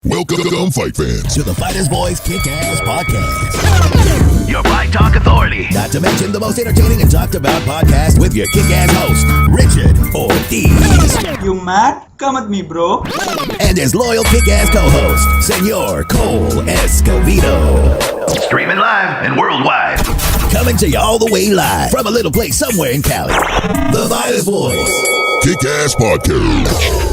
Welcome, fight fans, to the Fighters Boys Kick-Ass Podcast. Your Fight Talk Authority. Not to mention the most entertaining and talked about podcast with your kick-ass host, Richard ORTIZ. You mad? Come at me, bro. And his loyal kick-ass co-host, Senor Cole ESCOVEDO. Streaming live and worldwide. Coming to you all the way live from a little place somewhere in Cali. The Fighters Boys Kick-Ass Podcast.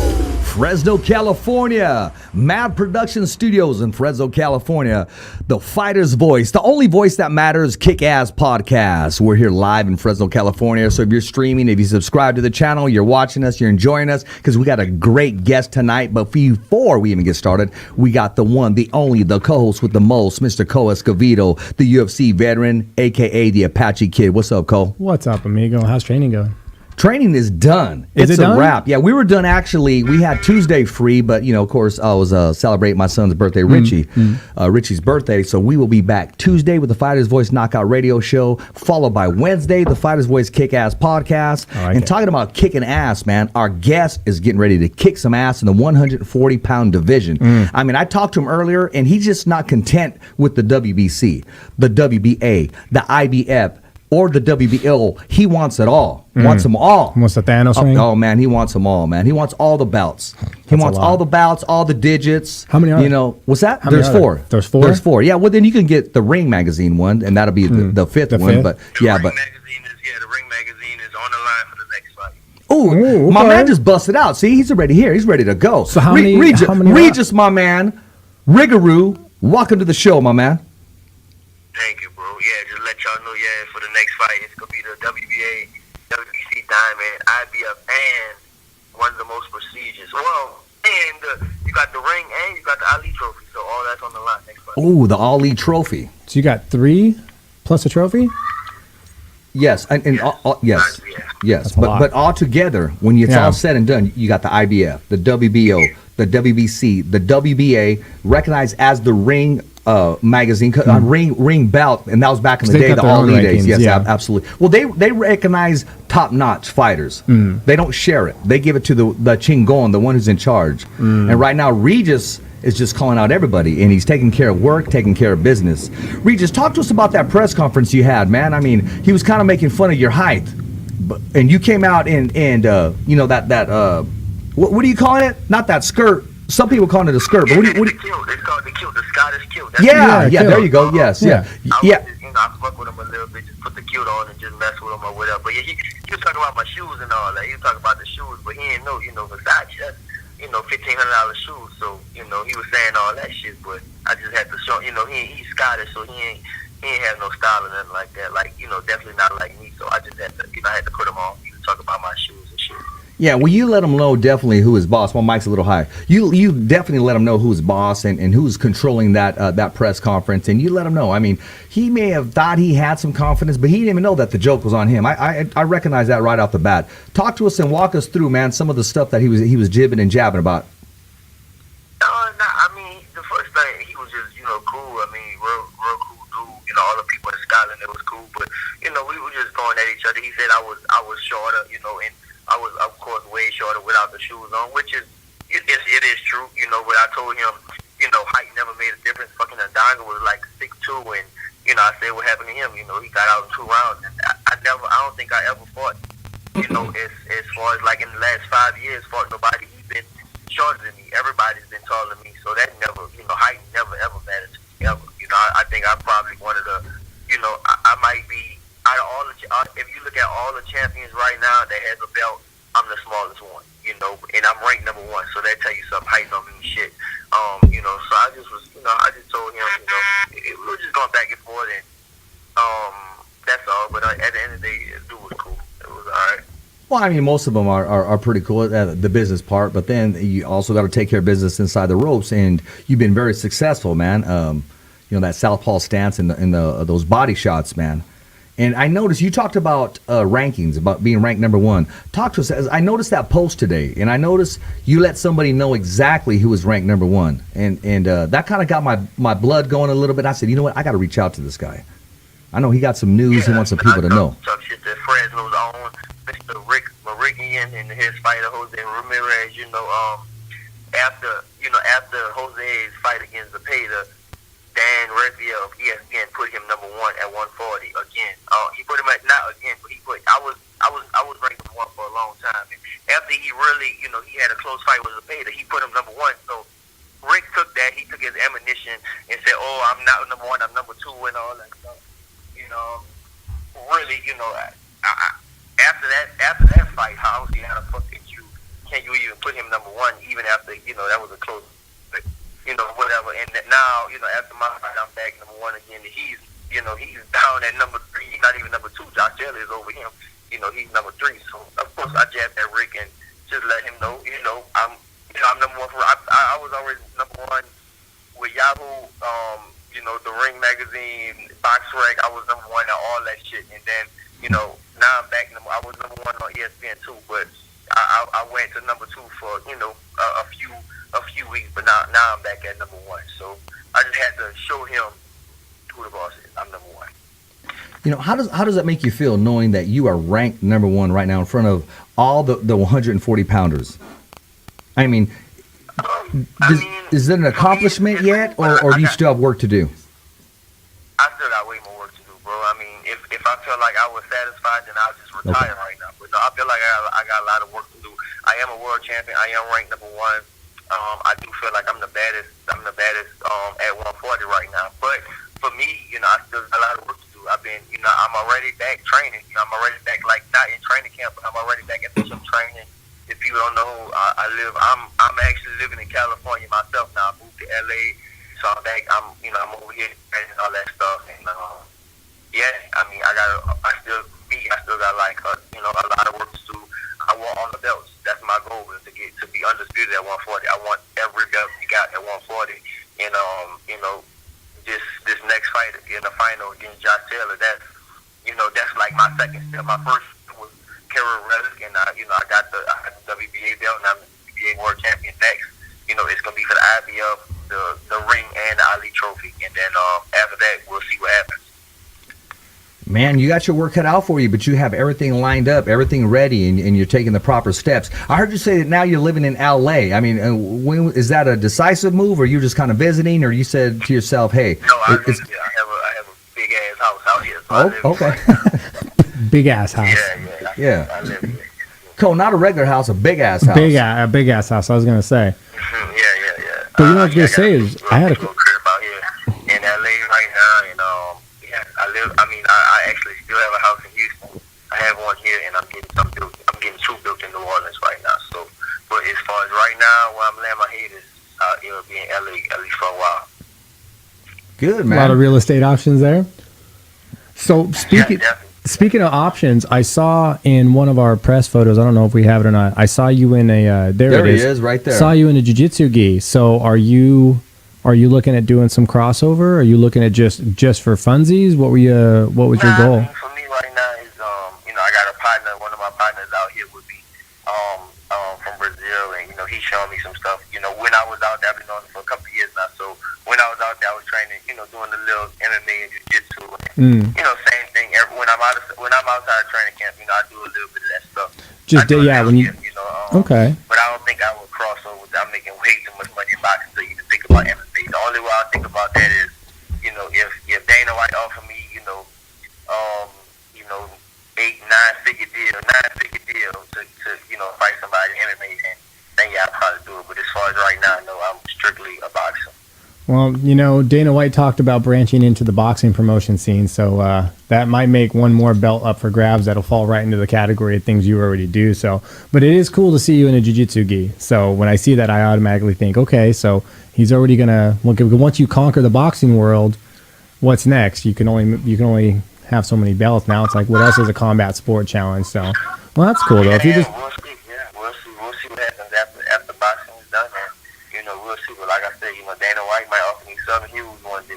Fresno, California. Mad Production Studios in Fresno, California. The Fighter's Voice, the only voice that matters, Kick-Ass Podcast. We're here live in Fresno, California. So if you're streaming, if you subscribe to the channel, you're watching us, you're enjoying us, because we got a great guest tonight. But before we even get started, we got the one, the only, the co-host with the most, Mr. Cole ESCOVEDO, the UFC veteran, a.k.a. the Apache Kid. What's up, Cole? What's up, amigo? How's training going? Training is done. Is it's it a done? wrap. Yeah, we were done actually. We had Tuesday free, but of course, I was celebrating my son's birthday, Richie, Richie's birthday. So we will be back Tuesday with the Fighters Voice Knockout Radio Show, followed by Wednesday, the Fighters Voice Kick-Ass Podcast. And talking about kicking ass, man, our guest is getting ready to kick some ass in the 140-pound division. I mean, I talked to him earlier, and he's just not content with the WBC, the WBA, the IBF, or the WBO. He wants it all. Wants them all. Wants the Thanos ring? Oh, man, he wants them all, man. He wants all the belts. He wants all the belts, all the digits. How many are there? What's that? How many There's are four. there? There's four? There's four. Yeah, well, then you can get the Ring Magazine one, and that'll be the fifth one. fifth? But The yeah, Ring but Magazine is on the line for the next fight. ooh, my man just busted out. See, he's already here. He's ready to go. So how many- Regis, my man. Rougarou, welcome to the show, my man. Thank you, bro. Yeah, just let y'all know, for the next fight, it's going to be the WBA, WBC Diamond, IBF, and one of the most prestigious. Well, and you got the ring and you got the Ali Trophy, so all that's on the line next fight. Ooh, the Ali Trophy. So you got 3 plus a trophy? Yes, and yes, Yeah. yes. That's a lot. But all together, when it's all said and done, you got the IBF, the WBO, the WBC, the WBA, recognized as the Ring magazine, ring belt, and that was back in the day, the All Elite days. Yes, absolutely. Well, they recognize top-notch fighters. They don't share it. They give it to the Chingon, the one who's in charge. And right now, Regis is just calling out everybody, and he's taking care of work, taking care of business. Regis, talk to us about that press conference you had, man. I mean, he was kind of making fun of your height, and you came out and what do you call it? Not that skirt. Some people call it a skirt, but what do you? It's called the kilt, the Scottish kilt. Yeah, kilt. there you go. Yes, yeah. I fuck with him a little bit, just put the kilt on and just mess with him or whatever. But yeah, he was talking about my shoes and all that. He was talking about the shoes, but he didn't know, Versace, that's, $1,500 shoes. So, he was saying all that shit, but I just had to show, he's Scottish, so he ain't have no style or nothing like that. Like, definitely not like me. So I just had to, I had to put him on. He was talking about my shoes and shit. Yeah, well, you let him know definitely who his boss. My mic's a little high. You definitely let him know who's boss and who's controlling that press conference, and you let him know. I mean, he may have thought he had some confidence, but he didn't even know that the joke was on him. I recognize that right off the bat. Talk to us and walk us through, man, some of the stuff that he was jibbing and jabbing about. I mean, the first thing, he was just, cool. I mean, real cool dude. All the people in Scotland, it was cool, but we were just going at each other. He said I was shorter, and I was, of course, way shorter without the shoes on, which is, it is true, but I told him, height never made a difference. Fucking Ndanga was like 6'2", and, I said what happened to him, he got out in 2 rounds, and I don't think I ever fought, as far as like in the last 5 years, fought nobody who's been shorter than me. Everybody's been taller than me, so that never, height never ever mattered to me, ever. I think I'm probably one of the, I might be, out of all the, if you look at all the champions right now that has a belt, I'm the smallest one, and I'm ranked number 1, so that tell you something. Height don't mean shit, so I just was, I just told him, we were just going back and forth, and that's all, but at the end of the day, the dude was cool. It was alright. Well, I mean, most of them are pretty cool at the business part, but then you also got to take care of business inside the ropes, and you've been very successful, man. That southpaw stance and those body shots, man. And I noticed you talked about rankings, about being ranked number 1. Talk to us. I noticed that post today, and I noticed you let somebody know exactly who was ranked number 1, and that kind of got my blood going a little bit. I said, you know what, I got to reach out to this guy. I know he got some news. He wants some people to know. Talk shit to Fresno's own Mr. Rick Marigian and his fighter Jose Ramirez. after Jose's fight against Zepeda, Dan Raphael of ESPN put him number one at 140 again. He put him at not again, but I was ranked number one for a long time. And after he really, he had a close fight with Zepeda, he put him number one. So Rick took that, he took his ammunition and said, "Oh, I'm not number one, I'm number two," and all that stuff. Really, after that fight, how the fuck can you even put him number one even after that was a close. Whatever, and now, after my fight, I'm back number one again. He's down at number three. He's not even number two. Josh Taylor is over him. He's number three. So of course, I jabbed at Rick and just let him know, I'm number one. I was always number one with Yahoo. The Ring magazine, Box Rec. I was number one at all that shit, and then now I'm back. I was number one on ESPN too, but I went to number two for a few weeks, but now I'm back at number one. So I just had to show him who the boss is. I'm number one. How does that make you feel knowing that you are ranked number one right now in front of all the 140 pounders? I mean, is it an accomplishment yet, or do you still have work to do? I still got way more work to do, bro. I mean, if I felt like I was satisfied, then I'll just retire right now. But no, I feel like I got a lot of work to do. I am a world champion. I am ranked number one. I do feel like I'm the baddest at 140 right now. But for me, I still got a lot of work to do. I've been, I'm already back training. I'm already back, like not in training camp, but I'm already back at the gym training. If people don't know, I'm actually living in California myself now. I moved to LA, so I'm back. I'm over here and all that stuff. And I still got like a lot of work to do. I want on the belts. That's my goal, is to be undisputed at 140. I want every belt we got at 140. And this next fight in the final against Josh Taylor, that's like my second step. My first was Kara Relic, and I got the WBA belt, and I'm the WBA world champion next. It's gonna be for the IBF, the ring, and the Ali trophy. And then after that, we'll see what happens. Man, you got your work cut out for you, but you have everything lined up, everything ready, and you're taking the proper steps. I heard you say that now you're living in L.A. I mean, is that a decisive move, or you just kind of visiting, or you said to yourself, "Hey"? No, I have a big ass house out here. So okay. Big ass house. Yeah. I live here. Cool, not a regular house, a big ass house. A big ass house. I was gonna say. Yeah. But what I was gonna say is, I had a crib out here in LA right now, and I actually still have a house in Houston. I have one here, and I'm getting two built in New Orleans right now. So, but as far as right now, where I'm laying my head is, it'll be in LA at least for a while. Good, man. A lot of real estate options there. So speaking of options, I saw in one of our press photos, I don't know if we have it or not, I saw you in a there it is, right there. Saw you in a jiu-jitsu gi. So are you looking at doing some crossover? Are you looking at just for funsies? What was your goal? For me right now is I got a partner. One of my partners out here would be from Brazil, and he's showing me some stuff. When I was out there, I've been doing it for a couple of years now. So when I was out there, I was training, doing a little MMA and jiu-jitsu. Same thing. When I'm outside of training camp, I do a little bit of that stuff. Okay. But I don't think I would cross over. I'm making way too much money in boxing to even think about MMA. The only way I think about that is, if Dana White offered me, 9-figure deal to fight somebody in MMA, then I'd probably do it. But as far as right now, no, I'm strictly a boxer. Well, Dana White talked about branching into the boxing promotion scene, so that might make one more belt up for grabs that'll fall right into the category of things you already do. So, but it is cool to see you in a jiu-jitsu gi. So when I see that, I automatically think, okay, so he's already gonna look. Once you conquer the boxing world, what's next? You can only have so many belts. Now it's like, what else is a combat sport challenge? So, well, that's cool though. If you just we'll see what happens after boxing is done. And, we'll see. But like I said, Dana White might offer me something huge one day.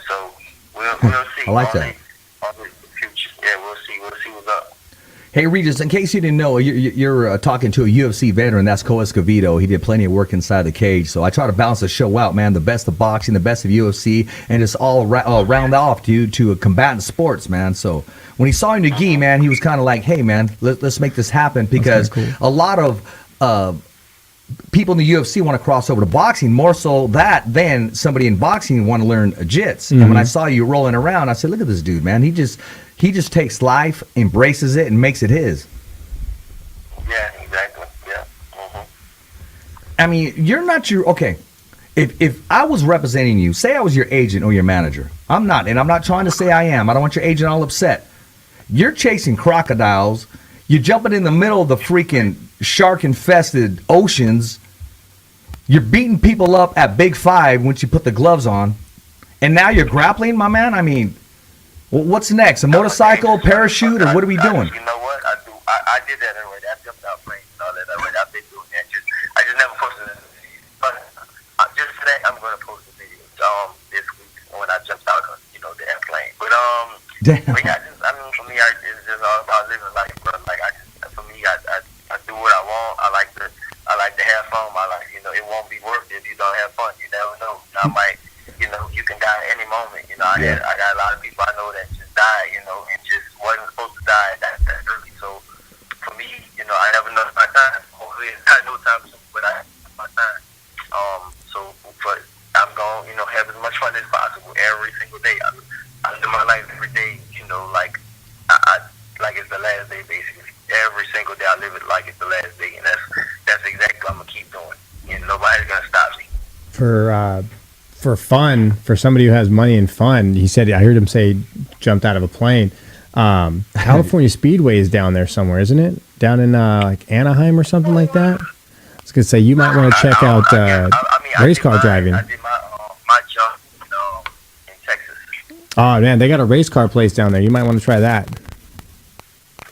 So we'll see. I like that. On the future. Yeah, we'll see what's up. Hey, Regis, in case you didn't know, you're talking to a UFC veteran. That's ESCOVEDO. He did plenty of work inside the cage. So I try to balance the show out, man. The best of boxing, the best of UFC, and it's all round off to a combatant sports, man. So when he saw you in the gi, man, he was kind of like, hey, man, let's make this happen, because cool. A lot of people in the UFC want to cross over to boxing more so that than somebody in boxing want to learn jits. And when I saw you rolling around, I said, look at this dude, man. He just takes life, embraces it, and makes it his. Yeah, exactly. Yeah. I mean, you're not your okay. If I was representing you, say I was your agent or your manager, I'm not, and I'm not trying to say I am. I don't want your agent all upset. You're chasing crocodiles. You're jumping in the middle of the freaking shark-infested oceans. You're beating people up at Big Five once you put the gloves on, and now you're grappling, my man. I mean, what's next? A motorcycle, parachute, or what are we doing? You know what? I did that already. I jumped out planes and all that already. I've been doing that. I just never posted it. But just today, I'm going to post a video this week when I jumped out of the airplane. But but yeah, for me, it's just all about living life, bro. Like for me, I do what I want. I like to have fun. It won't be worth it if you don't have fun. You never know. I might, you can die at any moment. I got a lot of people I know that just died, and just wasn't supposed to die that early. So for me, I never know my time. Hopefully, I know time soon, but I have my time. But I'm going, have as much fun as possible every single day. I live my life every day, like like it's the last day, basically. Every single day I live it like it's the last day, and that's exactly what I'm gonna keep doing. Nobody's gonna stop me. For fun, for somebody who has money and fun, he said, I heard him say, jumped out of a plane. California Speedway is down there somewhere, isn't it? Down in like Anaheim or something like that. I was gonna say you might want to check out race car driving. I did my jump in Texas. Oh man, they got a race car place down there. You might want to try that.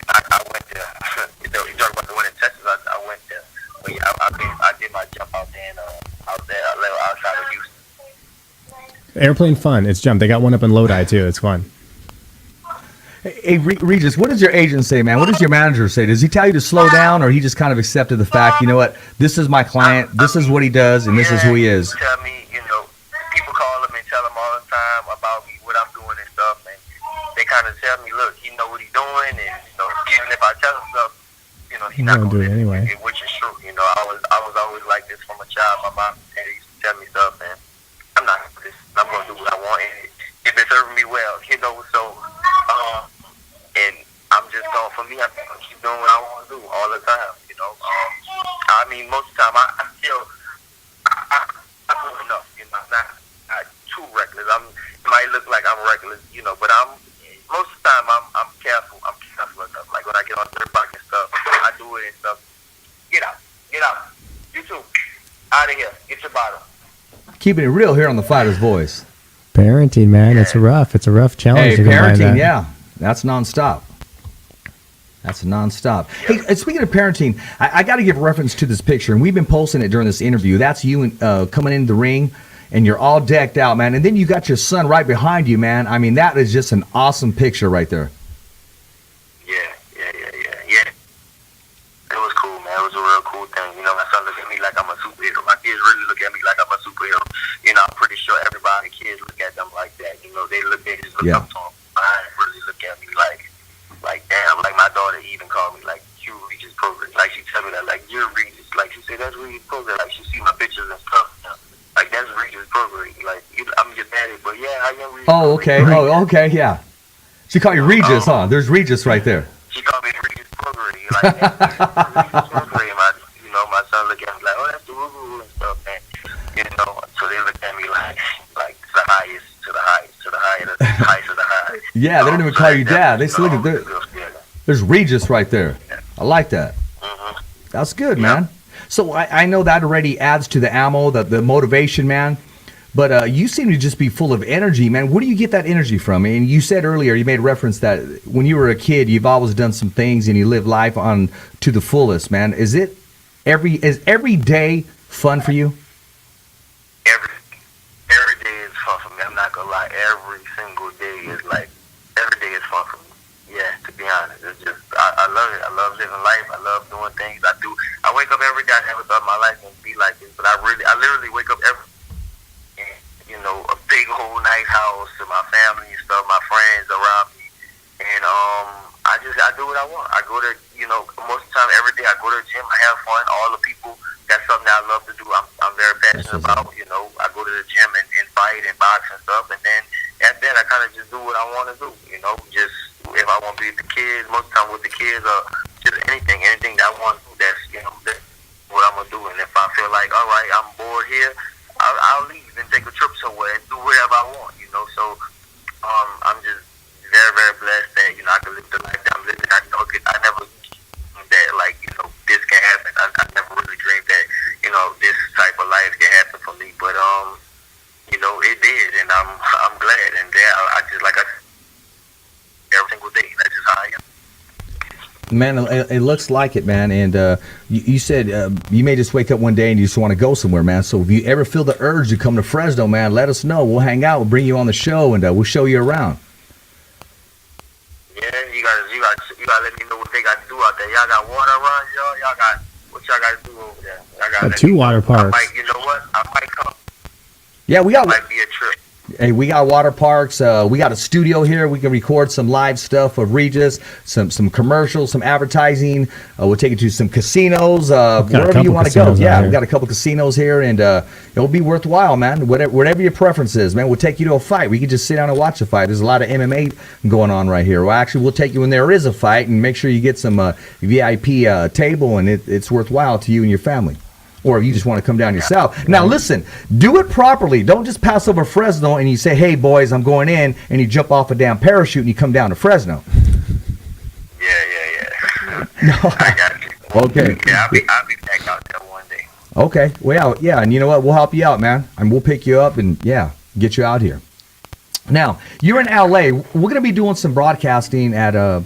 I went there. You talk about the one in Texas. I went there. But yeah, I did my jump out there, and out there, a little outside of Houston. Airplane fun. It's jump. They got one up in Lodi too. It's fun. Hey, Regis, what does your agent say, man? What does your manager say? Does he tell you to slow down, or he just kind of accepted the fact, you know what, this is my client, this is what he does, and this is who he is? Tell me, people call him and tell him all the time about me, what I'm doing and stuff, and they kind of tell me, look, he know what he's doing, and even if I tell him stuff, he's not going to do it anyway. Which is true. I was always like this from a child. My mom used to tell me stuff, and I'm not going to do this. I'm going to do what I want, and if it's serving me well, so. And I'm just going, for me, I'm going to keep doing what I want to do all the time, I mean, most of the time, I feel I'm doing enough, I'm not too reckless. It might look like I'm reckless, but most of the time, I'm careful. I'm careful enough. Like when I get on dirt bike and stuff, I do it and stuff. Get out. You too. Out of here. Get your bottle. Keeping it real here on the Fighter's Voice. Parenting, man, it's a rough challenge. Hey, parenting, yeah, that's nonstop. Hey, and speaking of parenting, I got to give reference to this picture, and we've been posting it during this interview. That's you coming into the ring, and you're all decked out, man. And then you got your son right behind you, man. I mean, that is just an awesome picture right there. Yeah. It was cool, man. It was a real cool thing. My son look at me like I'm a superhero. My kids really look at me like I'm a superhero. I'm pretty sure everybody, kids look at them like that. They just look up to them. I really look at me like damn. Like my daughter even called me like, you Regis Prograis. Like she tell me that, like, you're Regis. Like she said, that's Regis Prograis. Like she see my pictures and stuff. Like that's Regis Prograis. Like I'm your daddy, but yeah, I am Regis. Oh, okay. Prograis. Oh, okay. Yeah. She called you Regis, huh? There's Regis right there. She called me Regis Prograis. Like Regis Prograis. My son look at me like, oh, that's the Rougarou and stuff, man. So they look at me like the highest to the highest to the highest of the highest. Yeah, they don't even call you dad. They still look at there's Regis right there. I like that. Mm-hmm. That's good, man. So I know that already adds to the ammo, the motivation, man. But you seem to just be full of energy, man. Where do you get that energy from? And you said earlier, you made reference that when you were a kid, you've always done some things and you live life on to the fullest, man. Is every day fun for you? Every day is fun for me. I'm not gonna lie. Every single day is every day is fun for me. Yeah, to be honest, it's just I love it. I love living life. I love doing things. I wake up every day. I never thought my life would be like this, but I literally wake up every. A big whole nice house to my family and stuff, my friends around me, and I do what I want. I go to most of the time every day I go to the gym. I have fun. All the people, that's something that I love to do. I'm very passionate about. You know, I go to the gym and fight and box and stuff, and then at that I kind of just do what I want to do. You know, just if I want to be with the kids, most of the time with the kids, or just anything that I want to do. That's what I'm gonna do. And if I feel like, all right, I'm bored here, I'll leave and take a trip somewhere and do whatever I want. You know, so I'm just very, very blessed that I can live the life that I'm living. I never that this can happen. I never really dreamed that this type of life can happen for me, but it did, and I'm glad. And there, I just every single day. That's just how I am. Man, it looks like it, man. And you said you may just wake up one day and you just want to go somewhere, man. So if you ever feel the urge to come to Fresno, man, let us know. We'll hang out. We'll bring you on the show, and we'll show you around. Yeah, you gotta let me know what they got to do out there. Y'all got water runs, y'all got what y'all got to do over there. Y'all got 2 water parks. You know what? I might come. Yeah, It might be a trip. Hey, we got water parks. We got a studio here. We can record some live stuff of Regis, some commercials, some advertising. We'll take you to some casinos, wherever you want to go. Yeah, we got a couple casinos here, and it'll be worthwhile, man. Whatever your preference is, man. We'll take you to a fight. We can just sit down and watch a fight. There's a lot of MMA going on right here. Well, actually, we'll take you when there is a fight, and make sure you get some VIP table, and it's worthwhile to you and your family. Or if you just want to come down yourself. Now, listen, do it properly. Don't just pass over Fresno and you say, hey, boys, I'm going in, and you jump off a damn parachute and you come down to Fresno. Yeah. No. I got you. Okay. Yeah, I'll be back out there one day. Okay. Well, yeah, and you know what? We'll help you out, man. And we'll pick you up and, get you out here. Now, you're in L.A. We're going to be doing some broadcasting at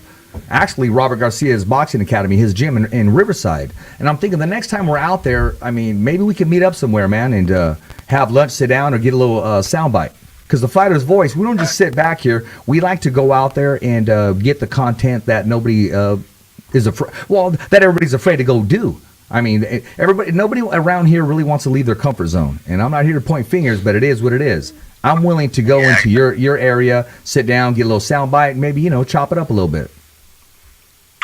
actually Robert Garcia's boxing academy, his gym in Riverside. And I'm thinking the next time we're out there, I mean, maybe we can meet up somewhere, man, and have lunch, sit down, or get a little soundbite. Because the fighter's voice, we don't just sit back here. We like to go out there and get the content that nobody is afraid. Well, that everybody's afraid to go do. I mean, nobody around here really wants to leave their comfort zone. And I'm not here to point fingers, but it is what it is. I'm willing to go into your area, sit down, get a little soundbite, and maybe chop it up a little bit.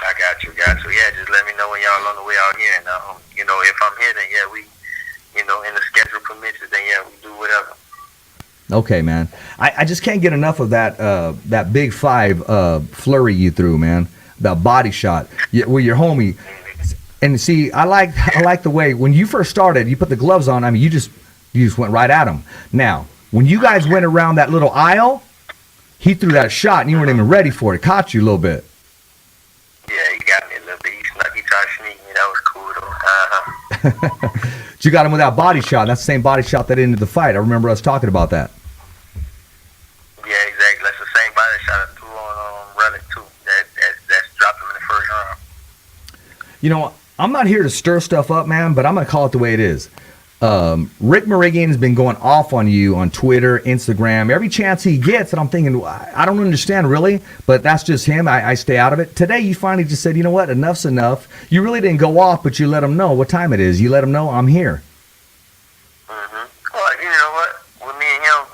I got you. Yeah, just let me know when y'all on the way out here, and if I'm here, then we, and the schedule permits it, then we do whatever. Okay, man. I just can't get enough of that big 5 flurry you threw, man. That body shot with your homie. And see, I like the way when you first started, you put the gloves on. I mean, you just went right at him. Now, when you guys went around that little aisle, he threw that shot, and you weren't even ready for it. It caught you a little bit. Yeah, he got me a little bit. He tried to sneak me. That was cool, though. But you got him with that body shot. That's the same body shot that ended the fight. I remember us talking about that. Yeah, exactly. That's the same body shot I threw on Relic, too. That's dropped him in the first round. I'm not here to stir stuff up, man, but I'm going to call it the way it is. Rick Merigian has been going off on you on Twitter, Instagram, every chance he gets, and I'm thinking, I don't understand really, but that's just him. I stay out of it. Today, you finally just said, you know what, enough's enough. You really didn't go off, but you let him know what time it is. You let him know I'm here. Mm-hmm. Well, you know what, with me and him,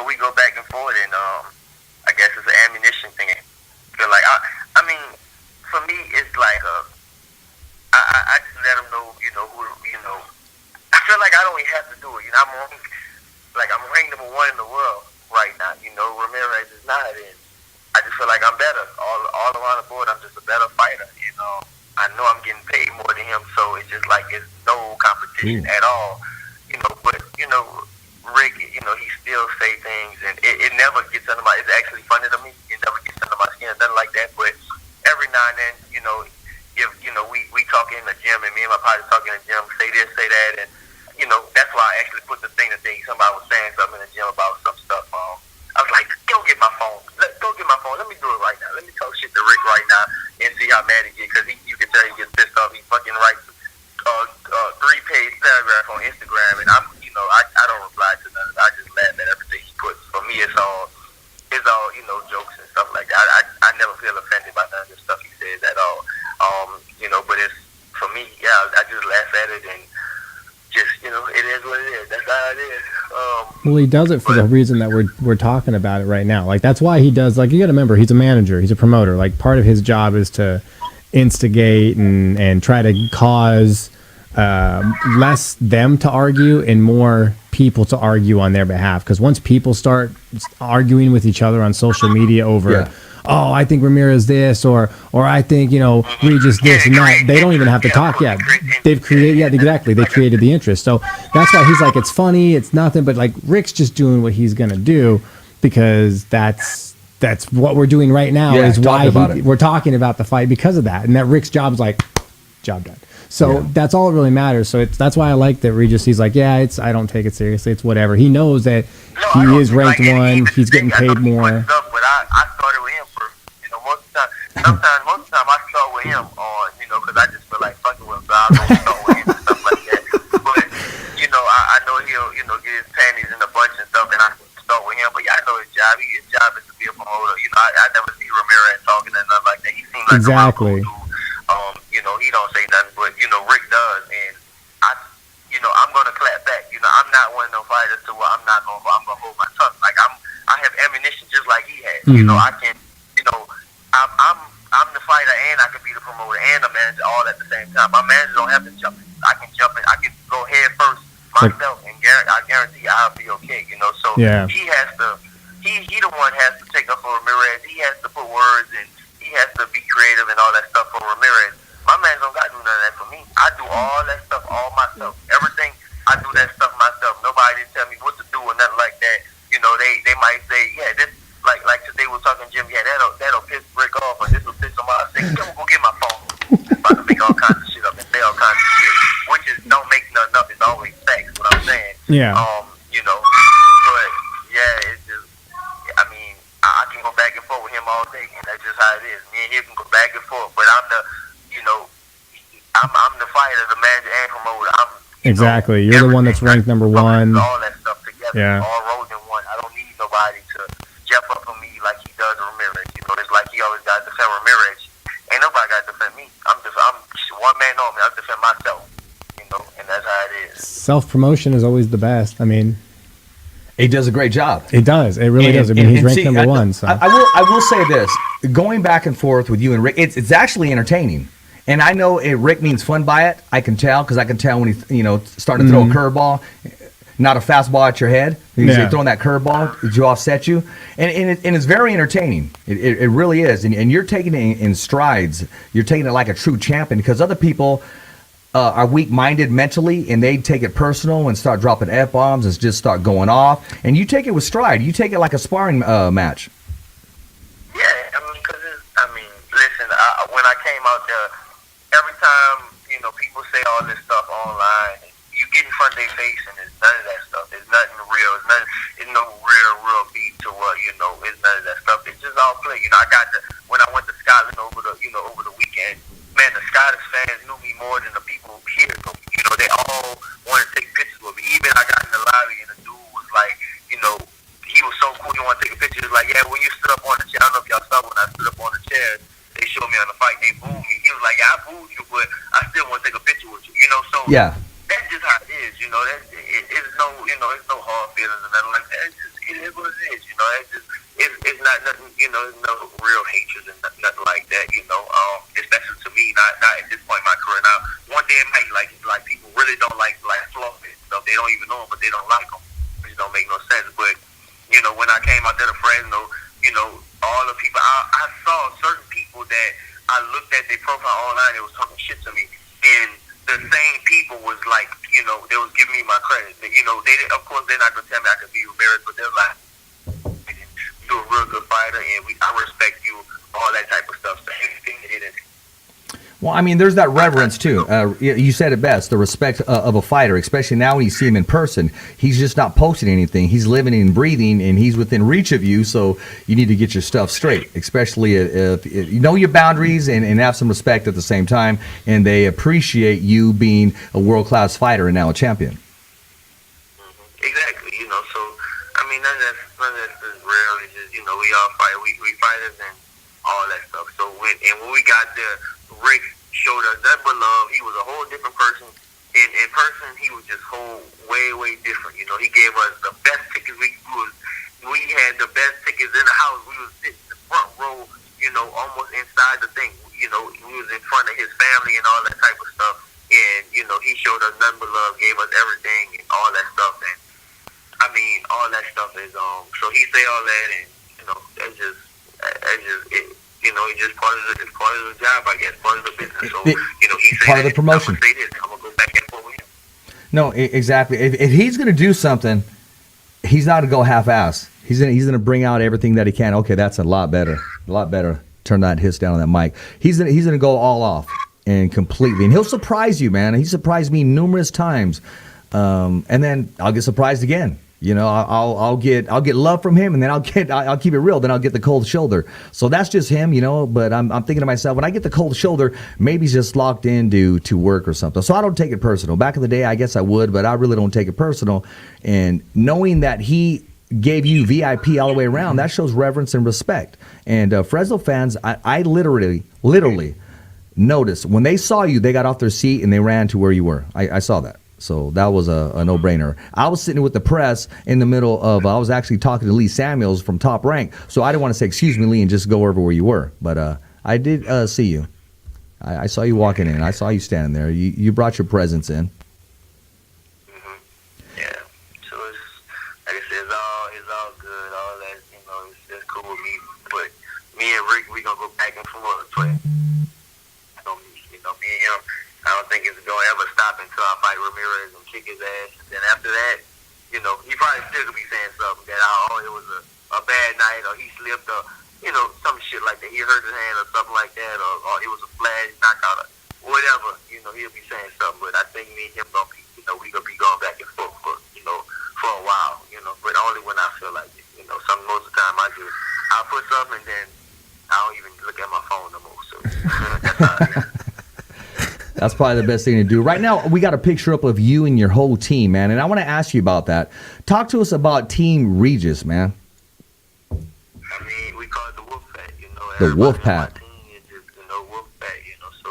we go back and forth, and I guess it's an ammunition thing. Feel like I mean, for me, it's like I just let him know, I feel like I don't even have to do it. I'm ranked number 1 in the world right now. Ramirez is not, and I just feel like I'm better. All around the board, I'm just a better fighter. I know I'm getting paid more than him, so it's just like it's no competition at all. But Rick, he still say things, and it never gets under my. It's actually funny to me. It never gets under my skin, nothing like that. But every now and then, if we talk in the gym, and me and my partner talk in the gym, say this, say that, and that's why I actually put the thing. Somebody was saying something in the gym about some stuff. I was like, go get my phone. Go get my phone. Let me do it right now. Let me talk shit to Rick right now and see how mad he gets, because you can tell he gets pissed off. He fucking writes 3-page paragraph on Instagram, and I don't reply to none of it. I just laugh at everything he puts. For me, it's all jokes and stuff like that. I never feel offended by none of the stuff he says at all. But it's for me, I just laugh at it and just it is what it is. That's how it is. Well, he does it for the reason that we're talking about it right now. Like, that's why he does. Like, you got to remember, he's a manager, he's a promoter. Like, part of his job is to instigate and try to cause less them to argue and more people to argue on their behalf. Because once people start arguing with each other on social media over, oh, I think Ramirez this, or I think, Regis this and that, they don't even have to talk yet. They've created, exactly. They created the interest. So that's why he's like, it's funny, it's nothing, but like Rick's just doing what he's going to do because that's what we're doing right now is why we're talking about the fight because of that. And that Rick's job is like, job done. So that's all that really matters. So that's why I like that Regis. He's like, I don't take it seriously. It's whatever. He knows that he is ranked one. He's getting paid more. But I started with him for, most of the time. Most of the time I start with him on, because I just feel like fucking with him. So I don't start with him and stuff like that. But, I know he'll, get his panties in a bunch and stuff, and I start with him. But I know his job. His job is to be a promoter. I never see Ramirez talking and nothing like that. He seems like a cool dude. He don't say nothing, but Rick does, and I'm gonna clap back. I'm not one of those fighters to where I'm gonna hold my tongue. Like I have ammunition just like he has. Mm-hmm. I can, I'm the fighter and I can be the promoter and the manager all at the same time. My manager don't have to jump in. I can jump in. I can go head first myself, and I guarantee I'll be okay. So he has to. He the one has to take up for Ramirez. He has to put words and he has to be creative and all that stuff for Ramirez. My man don't got to do none of that for me. I do all that stuff all myself. Everything, I do that stuff myself. Nobody didn't tell me what to do or nothing like that. They might say, this, like today we're talking, Jim, that'll piss Rick off, or this will piss him off. I say, go get my phone. I'm about to make all kinds of shit up and say all kinds of shit, which is don't make nothing up. It's always facts, what I'm saying. Yeah. But, it's just, I can go back and forth with him all day, and that's just how it is. Me and him can go back and forth, but I'm the, I'm the fighter, the manager, and promoter. Exactly. You're the one that's ranked number one. All that stuff together, all rolled in one. I don't need nobody to jump up on me like he does Ramirez. It's like he always got to defend Ramirez. Ain't nobody got to defend me. I'm one man on me. I defend myself. And that's how it is. Self-promotion is always the best. He does a great job. It does. It really does. He's ranked number one. So I will say this: going back and forth with you and Rick, it's actually entertaining. And I know Rick means fun by it. I can tell because I can tell when he's starting to throw a curveball, not a fastball at your head. He's throwing that curveball to offset you, and it's very entertaining. It really is. And you're taking it in strides. You're taking it like a true champion because other people are weak-minded mentally, and they take it personal and start dropping F-bombs and just start going off. And you take it with stride. You take it like a sparring match. Yeah, because listen, when I came out there, every time, people say all this stuff online, you get in front of their face and it's none of that stuff. It's nothing real. It's no real beat to what, it's none of that stuff. It's just all play. When I went to Scotland over the weekend, man, the Scottish fans knew me more than the people here knew me. They all wanted to take pictures with me. Even I got in the lobby and the dude was like, he was so cool, he wanted to take a picture. He was like, when you stood up on the chair, I don't know if y'all saw when I stood up on the chair, they showed me on the fight, they booed me. He was like, I booed you, but I still want to take a picture with you, so that's just how it is, it's no hard feelings or nothing like that. It is what it is, it's not nothing, there's no real hatred and nothing like that, especially to me, not at this point in my career. Now, one day it might like people really don't like Floyd stuff. They don't even know him, but they don't like him, which don't make no sense. But, when I came out there to Fresno, all the people, I saw certain people that I looked at their profile online, they was talking shit to me, and the same people was like, they was giving me my credit. They didn't, of course, they're not gonna tell me I could be Ramirez, but they're like, you're a real good fighter, and I respect you, all that type of stuff. So anything that it is. Well, there's that reverence too. You said it best, the respect of a fighter, especially now when you see him in person. He's just not posting anything. He's living and breathing, and he's within reach of you, so you need to get your stuff straight, especially if you know your boundaries and have some respect at the same time, and they appreciate you being a world-class fighter and now a champion. Exactly, so, none of that is real. It's just, we all fight. We fighters and all that stuff. So, when we got there, Rick showed us that but love. He was a whole different person. In person, he was just way different. He gave us the best tickets. We had the best tickets in the house. We was sitting in the front row, almost inside the thing. We was in front of his family and all that type of stuff. And, he showed So he say all that, and that's just it. It's just part of the job, I guess, part of the business. So he said part of the promotion. I'm gonna say this. I'm gonna go back and forth with him. No, exactly. If he's gonna do something, he's not gonna go half-ass. He's gonna bring out everything that he can. Okay, that's a lot better. Turn that hiss down on that mic. He's gonna go all off and completely, and he'll surprise you, man. He surprised me numerous times, and then I'll get surprised again. I'll get love from him, and then I'll keep it real. Then I'll get the cold shoulder. So that's just him, But I'm thinking to myself, when I get the cold shoulder, maybe he's just locked into work or something. So I don't take it personal. Back in the day, I guess I would, but I really don't take it personal. And knowing that he gave you VIP all the way around, that shows reverence and respect. And Fresno fans, I literally noticed when they saw you, they got off their seat and they ran to where you were. I saw that. So that was a no-brainer. I was sitting with the press in the middle of, I was actually talking to Lee Samuels from Top Rank, so I didn't want to say, excuse me, Lee, and just go over where you were. But I did see you. I saw you walking in. I saw you standing there. You brought your presence in. Mm-hmm. Yeah. So it's, like I said, it's all good. All that, it's cool with me. But me and Rick, we going to go back and forth. But, me and him, I don't think it's going to ever stop until I fight Ramirez and kick his ass. And then after that, he probably still going to be saying something that, it was a bad night, or he slipped, or, some shit like that. He hurt his hand or something like that, or it was a flash knockout, or whatever. He'll be saying something. But I think me and him going to be, we going to be going back and forth for a while, but only when I feel like it. Most of the time I'll put something and then I don't even look at my phone no more. So that's how I am. That's probably the best thing to do. Right now, we got a picture up of you and your whole team, man, and I want to ask you about that. Talk to us about Team Regis, man. I mean, we call it the Wolf Pack, The Wolf Pack. My team is just, Wolf Pack, so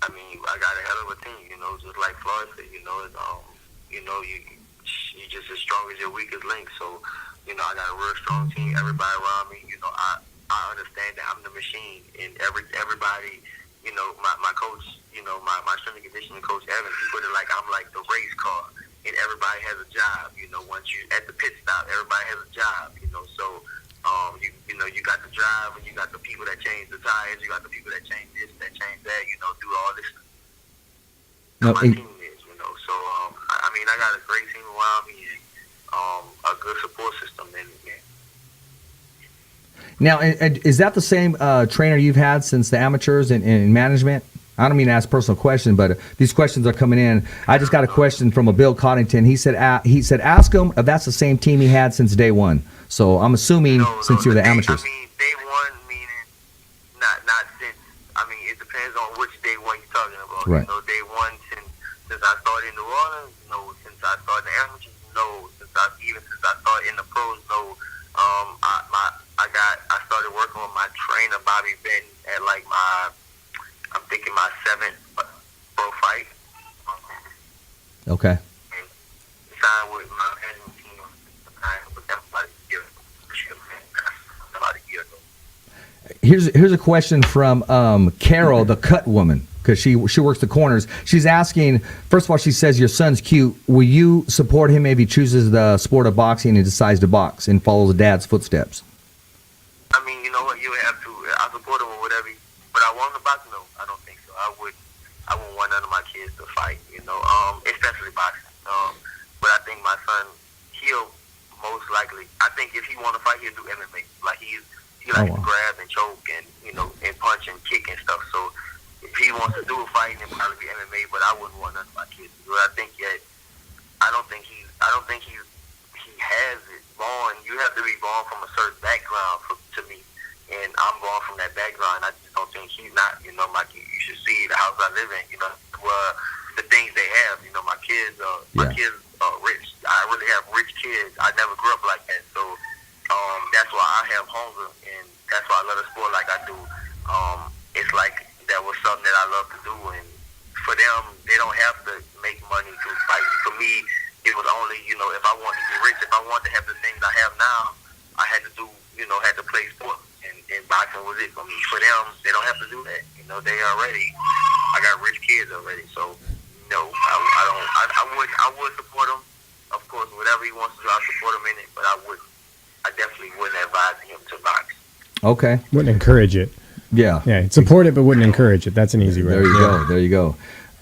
I mean, I got a hell of a team, just like Floyd said, you just as strong as your weakest link. So, I got a real strong team. Everybody around me, I understand that I'm the machine, and everybody, my coach, my strength and conditioning coach, Evan, he put it like I'm like the race car, and everybody has a job. Once you at the pit stop, everybody has a job. So you got the drive, and you got the people that change the tires, you got the people that change this, that change that. Do all this. My team is, So I mean, I got a great team around me, and a good support system. And now, is that the same trainer you've had since the amateurs in management? I don't mean to ask personal questions, but these questions are coming in. I just got a question from a Bill Coddington. He said, ask him if that's the same team he had since day one. So I'm assuming since you were the amateurs. I mean, day one meaning not since. I mean, it depends on which day one you're talking about. Right. Day one since I started in New Orleans. No, since I started in the amateurs. No, since I started in the pros. No. I started working with my trainer Bobby Ben at like I'm thinking my 7th pro fight. Okay. And signed with my management team. With them about a year ago. Here's a question from Carol, the cut woman, because she works the corners. She's asking, first of all, she says your son's cute. Will you support him if he chooses the sport of boxing and decides to box and follows dad's footsteps? I mean, you know what? You have to. I support him with whatever. But I want him to box. No, I don't think so. I wouldn't want none of my kids to fight. Especially boxing. But I think my son, he'll most likely. I think if he want to fight, he'll do MMA. Like he likes to grab and choke and and punch and kick and stuff. So if he wants to do a fight, it'll probably be MMA. But I wouldn't want none of my kids to do it. I don't think he has it born. You have to be born from a certain background to me, and I'm born from that background. I just don't think he's not. You should see the house I live in. The things they have. My kids are rich. I really have rich kids. I never grew up like that, so that's why I have hunger, and that's why I love the sport like I do. It's like that was something that I love to do, and for them, they don't have to make money to fight. For me, it was only, if I wanted to get rich, if I wanted to have the things I have now, I had to do, had to play sports, and boxing was it for me. For them, they don't have to do that. They already, I got rich kids already, so no, I would support him. Of course, whatever he wants to do, I support support him in it, but I definitely wouldn't advise him to box. Okay. Wouldn't encourage it. Yeah. Yeah, support it, but wouldn't encourage it. That's an easy way. There you go. There you go.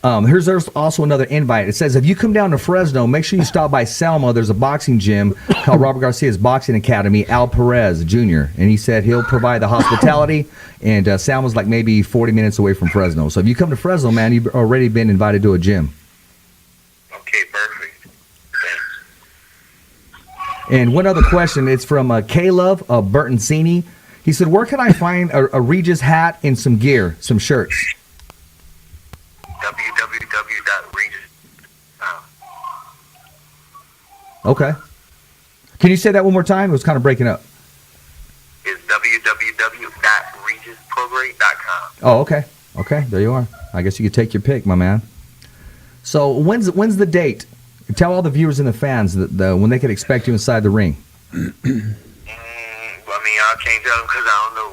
Here's also another invite. It says, if you come down to Fresno, make sure you stop by Selma. There's a boxing gym called Robert Garcia's Boxing Academy, Al Perez Jr. And he said he'll provide the hospitality. And Selma's like maybe 40 minutes away from Fresno. So if you come to Fresno, man, you've already been invited to a gym. Okay, perfect. Thanks. And one other question. It's from Caleb Bertoncini. He said, where can I find a Regis hat and some gear, some shirts? www.regis.com. Okay. Can you say that one more time? It was kind of breaking up. It's www.regisprograde.com. Oh, okay. Okay, there you are. I guess you could take your pick, my man. So when's the date? Tell all the viewers and the fans that when they can expect you inside the ring. Well, I mean, I can't tell them because I don't know.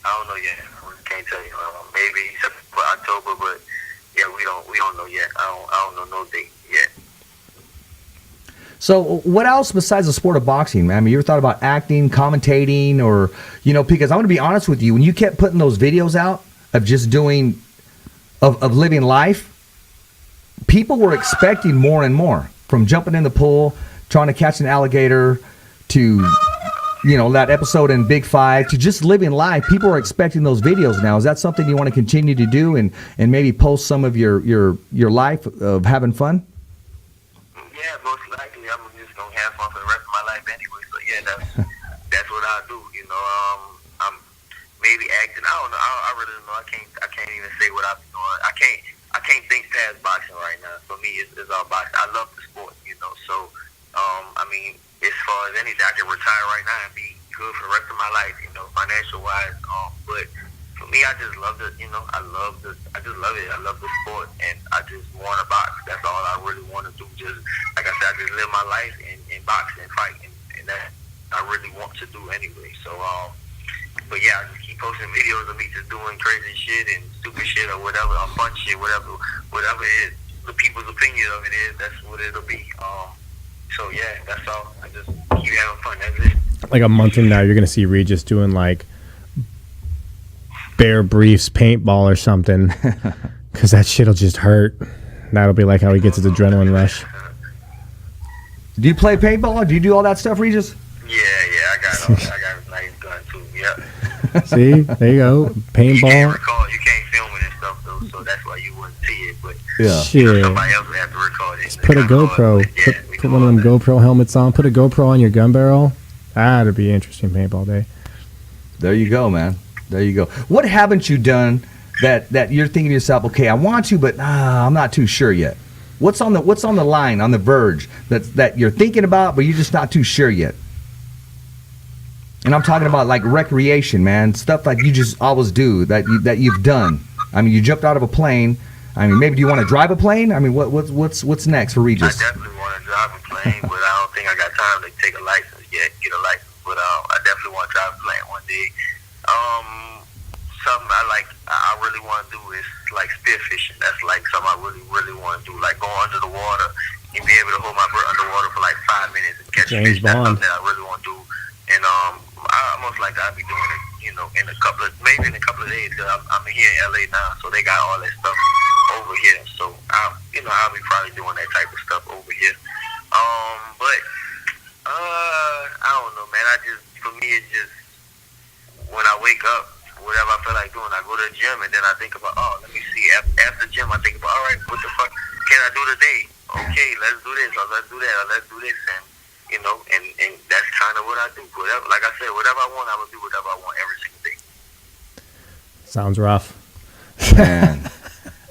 I don't know yet. I really can't tell you. Maybe September, October, but yeah, we don't know yet. I don't know no date yet. So what else besides the sport of boxing, man? I mean, you ever thought about acting, commentating, or, because I'm going to be honest with you, when you kept putting those videos out of just doing, of living life, people were expecting more and more, from jumping in the pool, trying to catch an alligator, to, that episode in Big Five, to just living life. People are expecting those videos now. Is that something you want to continue to do and maybe post some of your life of having fun? Yeah, most likely. I'm just gonna have fun for the rest of my life anyway. So yeah, that's what I do. I'm maybe acting. I don't know. I really don't know. I can't even say what I'm doing. I can't think past boxing right now. For me, it's all boxing. I love the sport. So I mean, as far as anything, I can retire right now and be good for the rest of my life. Financial wise. But for me, I just love it. I just love it. I love the sport, and I just want to box. That's all I really want to do. Just like I said, I just live my life and box and fight, and that I really want to do anyway. So, but yeah, I just keep posting videos of me just doing crazy shit and stupid shit or whatever, or fun shit, whatever it is. The people's opinion of it is, that's what it'll be. So yeah, that's all. I just keep having fun. That's it. Like a month from now, you're going to see Regis doing like Bear Briefs paintball or something, because that shit'll just hurt. That'll be like how he gets his adrenaline rush. Do you play paintball? Do you do all that stuff, Regis? Yeah, I got a nice gun too. Yeah. See, there you go, paintball. You can't film it and stuff though, so that's why you wouldn't see it. But yeah, shit. Somebody else would have to record it. Just put a GoPro. Put one of them GoPro helmets on. Put a GoPro on your gun barrel. That'd be interesting paintball day. There you go, man. There you go. What haven't you done that you're thinking to yourself, okay, I want to, but I'm not too sure yet? What's on the line, on the verge that you're thinking about, but you're just not too sure yet? And I'm talking about like recreation, man, stuff like you just always do that you've done. I mean, you jumped out of a plane. I mean, maybe do you want to drive a plane? I mean, what's next for Regis? I definitely want to drive a plane, but I don't think I got time to take a license yet, get a license. But I definitely want to drive a plane one day. Something I really want to do is like spearfishing. That's like something I really, really want to do. Like go under the water and be able to hold my breath underwater for like 5 minutes and catch James fish. That's Bond. something that I really want to do. And most likely I'll be doing it, in a couple of days. Cause I'm here in LA now, so they got all that stuff over here. So I'll be probably doing that type of stuff over here. But I don't know, man. For me, it's just when I wake up, whatever I feel like doing, I go to the gym and then I think about, let me see. After the gym, I think about, all right, what the fuck can I do today? Okay, let's do this, or let's do that, or let's do this, and and that's kind of what I do. Whatever, like I said, whatever I want, I will do whatever I want every single day. Sounds rough, man.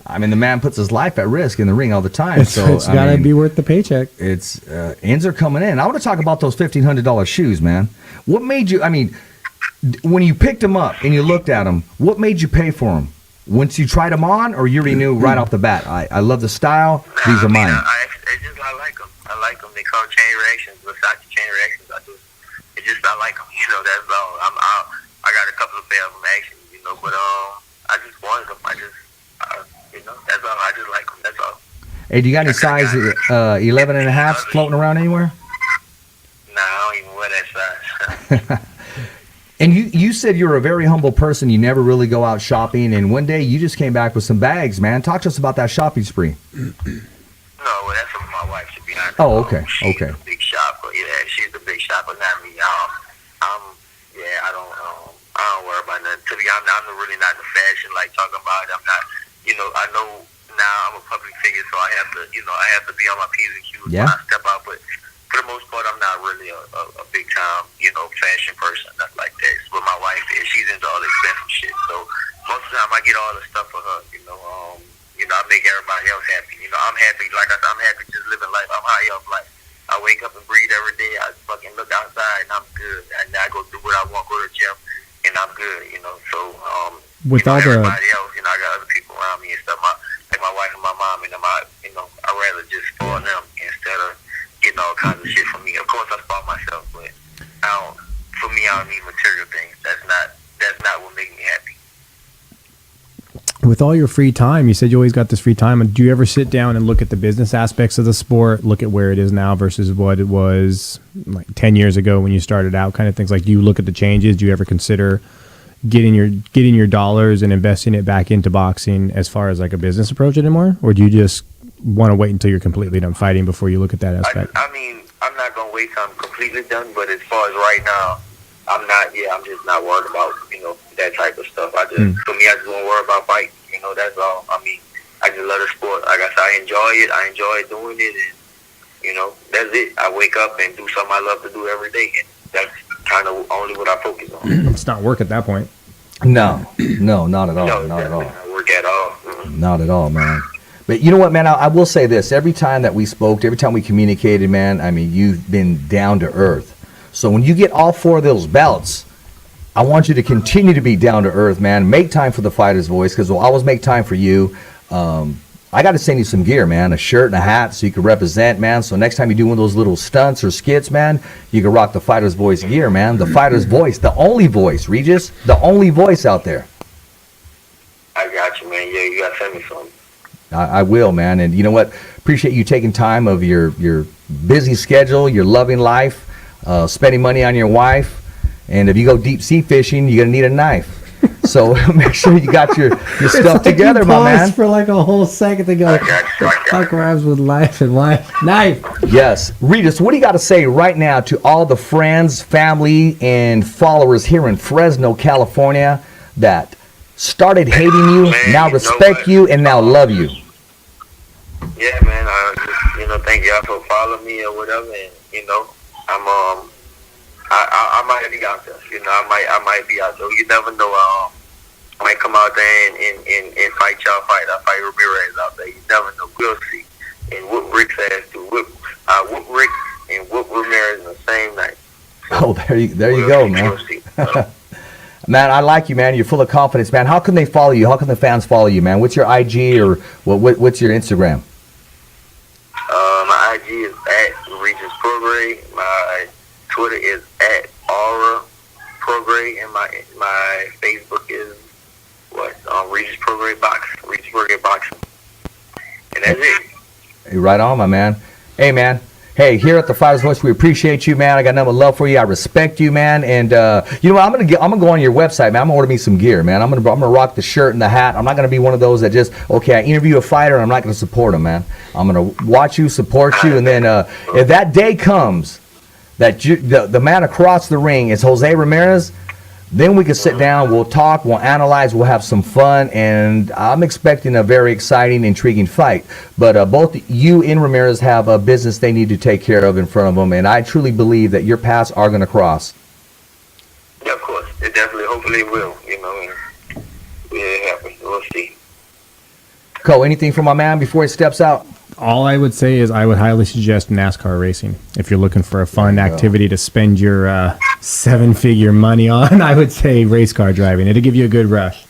I mean, the man puts his life at risk in the ring all the time. It's got to be worth the paycheck. It's ends are coming in. I want to talk about those $1,500 shoes, man. What made you? I mean, when you picked them up and you looked at them, what made you pay for them? Once you tried them on, or you already knew right off the bat, I love the style. These are mine. I like them. I like them. They call chain reactions, Versace chain reactions. I like them. That's all. I got a couple of pair of them actually. But I just wanted them. That's all. I just like them. That's all. Hey, do you got any size 11 and a half floating around anywhere? that size. And you said you're a very humble person. You never really go out shopping. And one day you just came back with some bags, man. Talk to us about that shopping spree. No, well, that's for my wife, to be honest. Oh, okay, She's okay. a big shopper. Yeah, she's the big shopper, not me. I don't worry about nothing. To be honest, I'm really not in the fashion like talking about it. I'm not, I know now I'm a public figure, so I have to be on my P's and Q's when I step out. But for the most part, I'm not really a big time, fashion person, nothing like that. But my wife is. She's into all the expensive shit. So most of the time, I get all the stuff for her. I make everybody else happy. I'm happy. Like I said, I'm happy just living life. I'm high up life. I wake up and breathe every day. I fucking look outside and I'm good. And I go do what I want, go to the gym, and I'm good. So with all everybody else, I got other people around me and stuff. Like my wife and my mom, and I rather just spoil them instead of getting all kinds of shit from me. Of course, I spoil myself, but for me, I don't need material things. That's not what makes me happy. With all your free time, you said you always got this free time. Do you ever sit down and look at the business aspects of the sport, look at where it is now versus what it was like 10 years ago when you started out, kind of things? Like, do you look at the changes? Do you ever consider getting your dollars and investing it back into boxing as far as like a business approach anymore? Or do you just want to wait until you're completely done fighting before you look at that aspect? I mean, I'm not going to wait till I'm completely done, but as far as right now, I'm just not worried about, that type of stuff. For me, I just want to worry about fighting. That's all. I mean, I just love the sport. Like I said, I enjoy it. I enjoy doing it. And, that's it. I wake up and do something I love to do every day. And that's kind of only what I focus on. It's not work at that point. No, not at all. No, not at all. Not work at all. Not at all, man. But you know what, man? I will say this. Every time that we spoke, every time we communicated, man, I mean, you've been down to earth. So when you get all 4 of those belts, I want you to continue to be down to earth, man. Make time for the Fighter's Voice, because we'll always make time for you. I got to send you some gear, man, a shirt and a hat so you can represent, man. So next time you do one of those little stunts or skits, man, you can rock the Fighter's Voice gear, man. The Fighter's Voice, the only voice, Regis, the only voice out there. I got you, man. Yeah, you got to send me something. I will, man. And you know what? Appreciate you taking time of your busy schedule, your loving life, spending money on your wife. And if you go deep sea fishing, you're going to need a knife. So make sure you got your stuff together, my man. For like a whole second to go, fuck rhymes with life and wife. Knife. Yes. Regis, what do you got to say right now to all the friends, family, and followers here in Fresno, California that started hating you, now respect you, and now love you? Yeah, man. Thank y'all for following me or whatever. And, I might be out there. I might be out there. You never know. I might come out there and fight y'all fight. I fight Ramirez out there. You never know. We'll see. And whoop Rick's ass too. Whoop Rick and whoop Ramirez in the same night. So there you go, man. We'll see. Man, I like you, man. You're full of confidence, man. How can they follow you? How can the fans follow you, man? What's your IG or what's your Instagram? My IG is at Regis Prograis. My Twitter is at Aura Prograis, and my Facebook is Regis Prograis Boxing. Regis Prograis Boxing, and that's it. Right on, my man. Hey, man. Hey, here at the Fighter's Voice, we appreciate you, man. I got nothing but love for you. I respect you, man. And you know what? I'm gonna go on your website, man. I'm gonna order me some gear, man. I'm gonna rock the shirt and the hat. I'm not gonna be one of those that just I interview a fighter and I'm not gonna support him, man. I'm gonna watch you, support you, and then if that day comes that the man across the ring is Jose Ramirez, then we can sit down, we'll talk, we'll analyze, we'll have some fun, and I'm expecting a very exciting, intriguing fight. But both you and Ramirez have a business they need to take care of in front of them, and I truly believe that your paths are going to cross. Yeah, of course. It definitely, hopefully it will, and it happens. We'll see. Cole, anything from my man before he steps out? All I would say is I would highly suggest NASCAR racing. If you're looking for a fun activity to spend your 7-figure money on, I would say race car driving. It'll give you a good rush.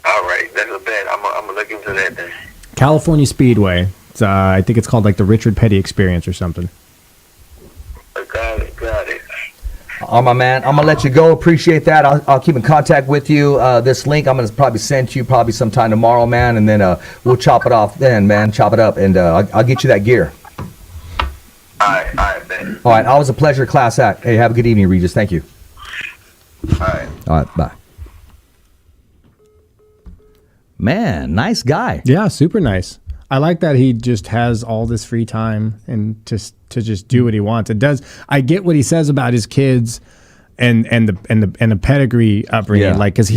All right, that's a bet. I'm going to look into that then. California Speedway. It's, I think it's called like the Richard Petty Experience or something. Got it. Oh, my man, I'm going to let you go. Appreciate that. I'll keep in contact with you. This link I'm going to probably send to you probably sometime tomorrow, man, and then we'll chop it off then, man. Chop it up, and I'll get you that gear. Alright, man. All right, always a pleasure, class act. Hey, have a good evening, Regis. Thank you. Alright. All right, bye. Man, nice guy. Yeah, super nice. I like that he just has all this free time and to just do what he wants. It does. I get what he says about his kids and the pedigree upbringing. Yeah. Like, because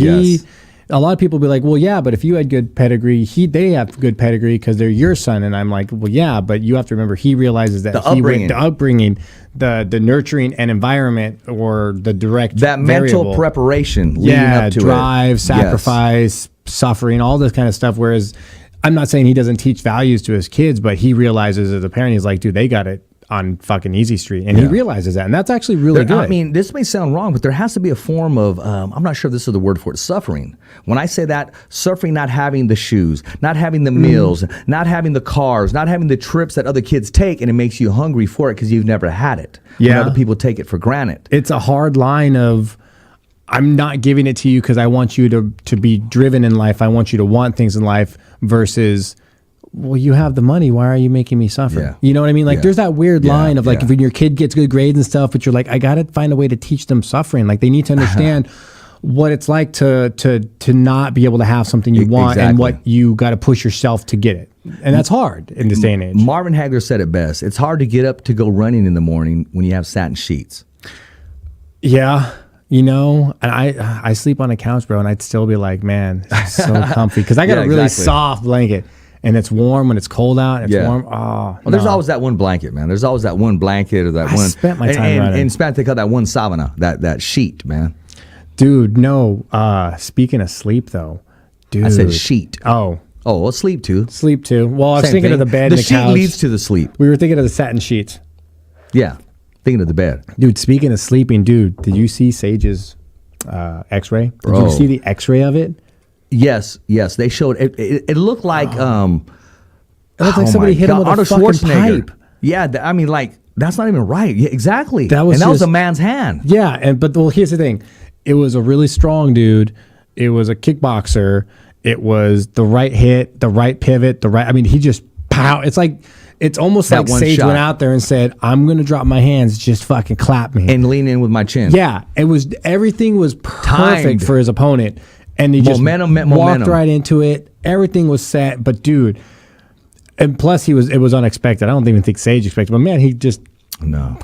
a lot of people be like, well, yeah, but if you had good pedigree, they have good pedigree because they're your son. And I'm like, well, yeah, but you have to remember he realizes that the upbringing, the nurturing and environment, or the direct that variable. mental preparation leading up to drive, it. sacrifice, suffering, all this kind of stuff. Whereas I'm not saying he doesn't teach values to his kids, but he realizes as a parent, he's like, dude, they got it on fucking easy street. And he realizes that. And that's actually really good. I mean, this may sound wrong, but there has to be a form of, I'm not sure if this is the word for it, suffering. When I say that, suffering, not having the shoes, not having the meals, not having the cars, not having the trips that other kids take, and it makes you hungry for it because you've never had it. Yeah. When other people take it for granted. It's a hard line of, I'm not giving it to you because I want you to be driven in life. I want you to want things in life versus, well, you have the money. Why are you making me suffer? Yeah. You know what I mean? Like, there's that weird line of like, yeah. when your kid gets good grades and stuff, but you're like, I got to find a way to teach them suffering. Like, they need to understand what it's like to not be able to have something you want and what you got to push yourself to get it. And that's hard in this day and age. Marvin Hagler said it best. It's hard to get up to go running in the morning when you have satin sheets. Yeah. You know, and I sleep on a couch, bro, and I'd still be like, man, it's so comfy. Because I got a really soft blanket. And it's warm when it's cold out. It's warm. Oh, well, there's always that one blanket, man. There's always that one blanket or that one. I spent my time running. In Spanish, they call that one sabana, that sheet, man. Dude, no. Speaking of sleep, though, dude. I said sheet. Oh, well, sleep too. Sleep too. Well, I was Same thinking thing. of the bed and the sheet couch. leads to the sleep. We were thinking of the satin sheets. Yeah, thinking of the bed. Dude, speaking of sleeping, dude, did you see Sage's X-ray? Did you see the X-ray of it? Yes. They showed it. It looked like It looked like somebody hit him with a fucking pipe. Yeah, I mean, like, that's not even right. Yeah, exactly. That was a man's hand. Yeah, but here's the thing. It was a really strong dude. It was a kickboxer. It was the right hit, the right pivot, he just pow. It's almost That like one Sage shot. went out there and said, I'm going to drop my hands, just fucking clap me. And lean in with my chin. Yeah, everything was perfect Timed. for his opponent. And he just walked right into it. Everything was set. But dude, and plus it was unexpected. I don't even think Sage expected, but man, he just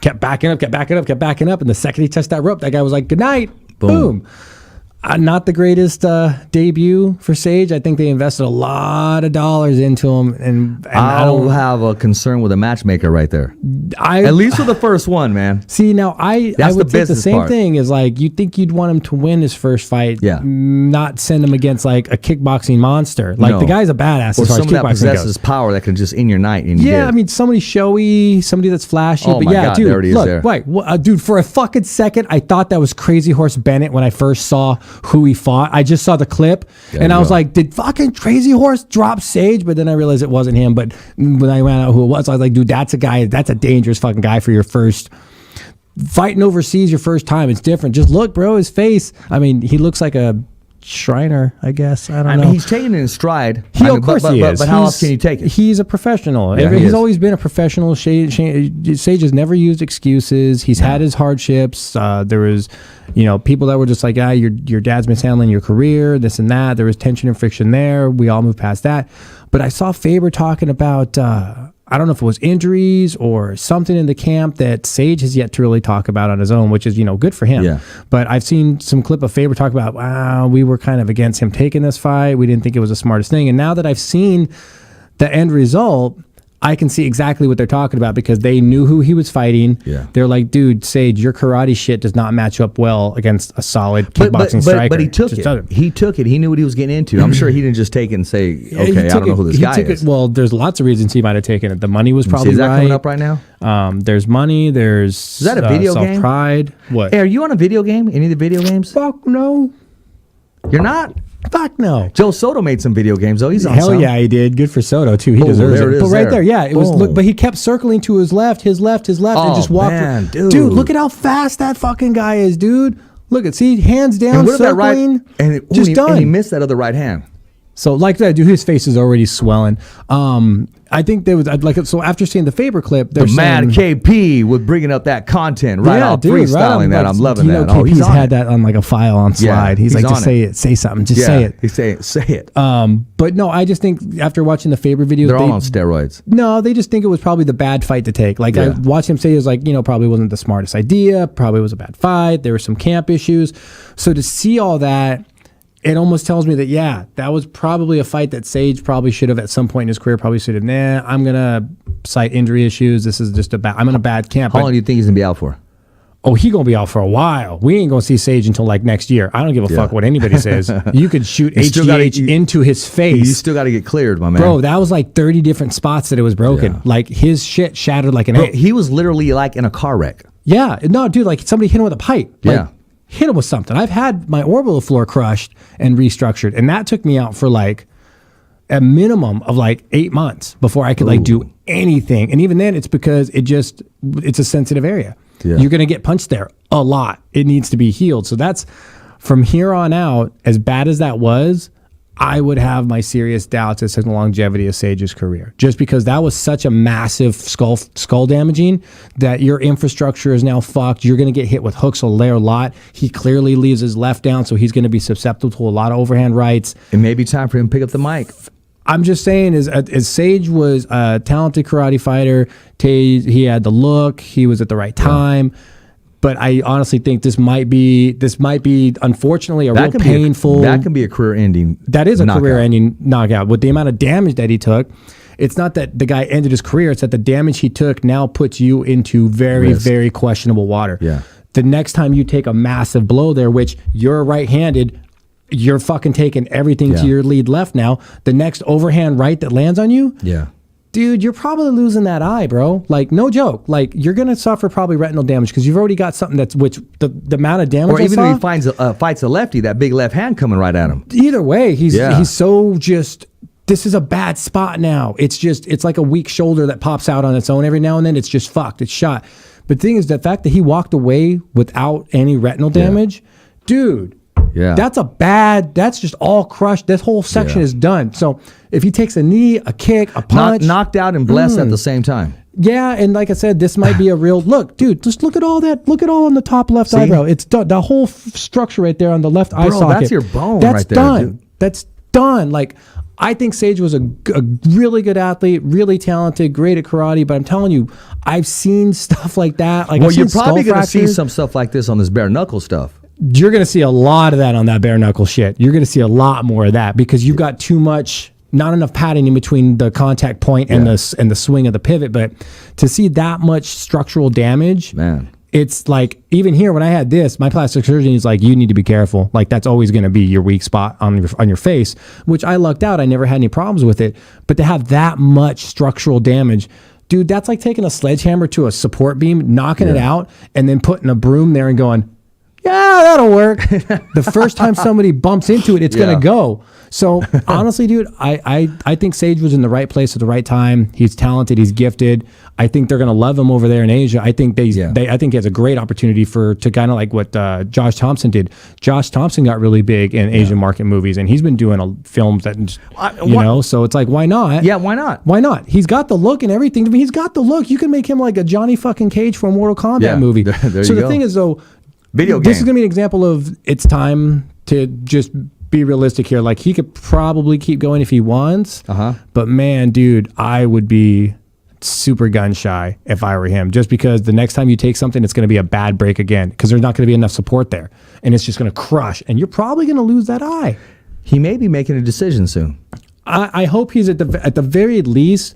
kept backing up. And the second he touched that rope, that guy was like, good night. Boom. Not the greatest debut for Sage. I think they invested a lot of dollars into him, and I'll have a concern with a matchmaker right there. At least for the first one, man. See, now I would think the same part. thing is like, you think you'd want him to win his first fight, not send him against like a kickboxing monster. Like the guy's a badass Or as far as someone that kickboxing possesses goes. power that can just in your night. And I mean, somebody showy, somebody that's flashy. Oh but my yeah, God, dude, there it is look, there. wait, dude, for a fucking second, I thought that was Crazy Horse Bennett when I first saw who he fought. I just saw the clip, and I was like, did fucking Crazy Horse drop Sage? But then I realized it wasn't him. But when I found out who it was, I was like, dude, that's a dangerous fucking guy for your first fighting overseas, your first time. It's different. Just look, bro, his face. I mean, he looks like a Shriner, I guess. I don't know. He's taking it in stride. Of course he is. But how else can you take it? He's a professional. Yeah, He's always been a professional. Sage has never used excuses. He's had his hardships. There was, people that were just like, your dad's mishandling your career, this and that. There was tension and friction there. We all moved past that. But I saw Faber talking about, I don't know if it was injuries or something in the camp that Sage has yet to really talk about on his own, which is, good for him. Yeah. But I've seen some clip of Faber talk about, wow, we were kind of against him taking this fight. We didn't think it was the smartest thing. And now that I've seen the end result, I can see exactly what they're talking about because they knew who he was fighting. Yeah. They're like, dude, Sage, your karate shit does not match up well against a solid kickboxing striker. But he took it. He took it. He knew what he was getting into. I'm sure he didn't just take it and say, okay, I don't know who this guy is. Well, there's lots of reasons he might have taken it. The money was probably is that right. coming up right now? There's money. There's is that a video game? Self-pride. What? Hey, are you on a video game? Any of the video games? Fuck no. You're not? Fuck no. Joe Soto made some video games, though. He's on Hell some. yeah, he did. Good for Soto, too. He deserves it. But right there, yeah. It was. Look, but he kept circling to his left, and just walked. Man, dude, look at how fast that fucking guy is, dude. Look at, see, hands down, and what if circling, that right, and just done. And he missed that other right hand. So like that, dude, his face is already swelling. I think there was so after seeing the Faber clip, the mad KP with bringing up that content off, dude, freestyling that. I'm loving that. KP's had that on like a file on slide. He's like, just say it, say something, just say it. He's saying, say it. But no, I just think after watching the Faber videos, they're all on steroids. No, they just think it was probably the bad fight to take. Like I watched him say it was like, probably wasn't the smartest idea. Probably was a bad fight. There were some camp issues. So to see all that, it almost tells me that, that was probably a fight that Sage probably should have at some point in his career probably should have, I'm going to cite injury issues. This is just I'm in a bad camp. How long do you think he's going to be out for? Oh, he going to be out for a while. We ain't going to see Sage until like next year. I don't give a fuck what anybody says. You could shoot HGH into his face. You still got to get cleared, my man. Bro, that was like 30 different spots that it was broken. Yeah. Like his shit shattered like an egg. He was literally like in a car wreck. Yeah. No, dude, like somebody hit him with a pipe. Like, hit him with something. I've had my orbital floor crushed and restructured, and that took me out for like a minimum of like 8 months before I could like do anything. And even then, it's because it's a sensitive area. Yeah. You're going to get punched there a lot. It needs to be healed. So that's from here on out, as bad as that was, I would have my serious doubts as to the longevity of Sage's career, just because that was such a massive skull damaging that your infrastructure is now fucked. You're going to get hit with hooks a lot. He clearly leaves his left down, so he's going to be susceptible to a lot of overhand rights. It may be time for him to pick up the mic. I'm just saying, as Sage was a talented karate fighter, he had the look, he was at the right time. But I honestly think this might be unfortunately a real painful. That can be a career-ending. That is a career-ending knockout. With the amount of damage that he took, it's not that the guy ended his career. It's that the damage he took now puts you into very, very questionable water. Yeah. The next time you take a massive blow there, which you're right-handed, you're fucking taking everything to your lead left now. The next overhand right that lands on you. Yeah. Dude, you're probably losing that eye, bro. Like, no joke. Like, you're going to suffer probably retinal damage because you've already got something the amount of damage. Or even if he fights a lefty, that big left hand coming right at him. Either way, he's so just, this is a bad spot now. It's like a weak shoulder that pops out on its own every now and then. It's just fucked. It's shot. But the thing is, the fact that he walked away without any retinal damage, dude. Yeah. That's just all crushed. This whole section is done. So if he takes a knee, a kick, a punch. Knocked out and blessed at the same time. Yeah, and like I said, this might be a real look. Dude, just look at all that. Look at all on the top left eyebrow. It's done. The whole structure right there on the left eye socket. That's your bone right there. Done. Dude. That's done. Like, I think Sage was a really good athlete, really talented, great at karate. But I'm telling you, I've seen stuff like that. Like, you're probably going to see some stuff like this on this bare knuckle stuff. You're going to see a lot of that on that bare knuckle shit. You're going to see a lot more of that because you've got not enough padding in between the contact point and the swing of the pivot. But to see that much structural damage, man, it's like, even here when I had this, my plastic surgeon is like, you need to be careful. Like, that's always going to be your weak spot on your face, which I lucked out. I never had any problems with it. But to have that much structural damage, dude, that's like taking a sledgehammer to a support beam, knocking it out, and then putting a broom there and going, yeah, that'll work. The first time somebody bumps into it, it's going to go. So honestly, dude, I think Sage was in the right place at the right time. He's talented. He's gifted. I think they're going to love him over there in Asia. I think I think he has a great opportunity to kind of like what Josh Thompson did. Josh Thompson got really big in Asian market movies, and he's been doing films that, so it's like, why not? Yeah, why not? Why not? He's got the look and everything. I mean, he's got the look. You can make him like a Johnny fucking Cage from a Mortal Kombat movie. So the thing is, though, this is going to be an example of it's time to just be realistic here. Like, he could probably keep going if he wants. But man, dude, I would be super gun shy if I were him, just because the next time you take something, it's going to be a bad break again because there's not going to be enough support there. And it's just going to crush. And you're probably going to lose that eye. He may be making a decision soon. I hope he's at the very least.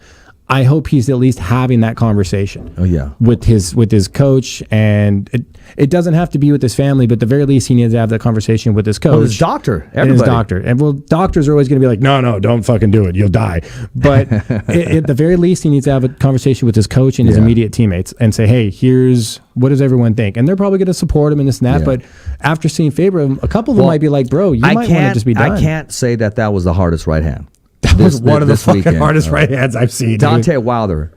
I hope he's at least having that conversation. Oh yeah, with his coach, and it doesn't have to be with his family, but at the very least he needs to have that conversation with his coach, his doctor, everybody. And his doctor. And well, doctors are always going to be like, no, don't fucking do it, you'll die. But at the very least, he needs to have a conversation with his coach and his immediate teammates, and say, hey, here's what does everyone think, and they're probably going to support him in this and that. But after seeing Faber, a couple of them might be like, bro, you might want to just be done. I can't say that was the hardest right hand. That was one of the fucking hardest right hands I've seen. Deontay Wilder,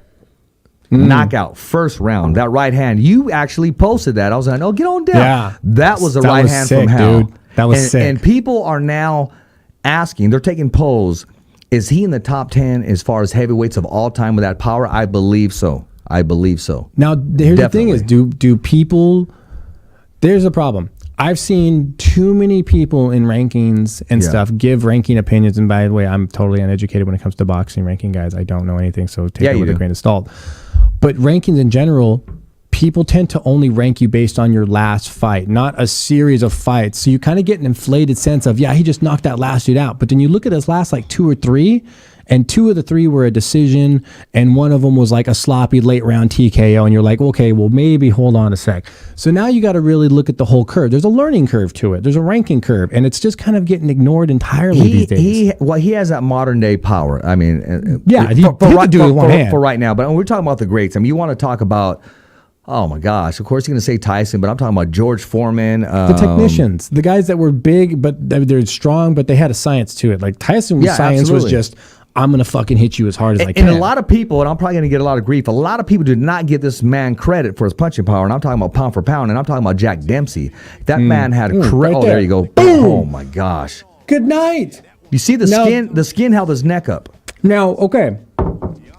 knockout, first round. That right hand, you actually posted that. I was like, oh, get on down. Yeah. That was a right hand sick, from hell. Dude. That was sick. And people are now asking, they're taking polls. Is he in the top 10 as far as heavyweights of all time with that power? I believe so. Now, here's the thing is, do people, there's a problem. I've seen too many people in rankings and stuff give ranking opinions. And by the way, I'm totally uneducated when it comes to boxing ranking, guys. I don't know anything, so take it with a grain of salt. But rankings in general, people tend to only rank you based on your last fight, not a series of fights. So you kind of get an inflated sense of, yeah, he just knocked that last dude out. But then you look at his last like 2 or 3, and 2 of the 3 were a decision, and one of them was like a sloppy late round TKO, and you're like, okay, well, maybe hold on a sec. So now you got to really look at the whole curve. There's a learning curve to it. There's a ranking curve, and it's just kind of getting ignored entirely these days. He has that modern day power. I mean, for right now. But we're talking about the greats. I mean, you want to talk about, oh my gosh, of course you're going to say Tyson, but I'm talking about George Foreman. The technicians, the guys that were big, but they're strong, but they had a science to it. Like Tyson's science was just, I'm going to fucking hit you as hard as I can. And a lot of people, and I'm probably going to get a lot of grief, a lot of people do not give this man credit for his punching power, and I'm talking about pound for pound, and I'm talking about Jack Dempsey. That man had there you go. Boom. Oh my gosh. Good night. You see the skin held his neck up. Now, okay.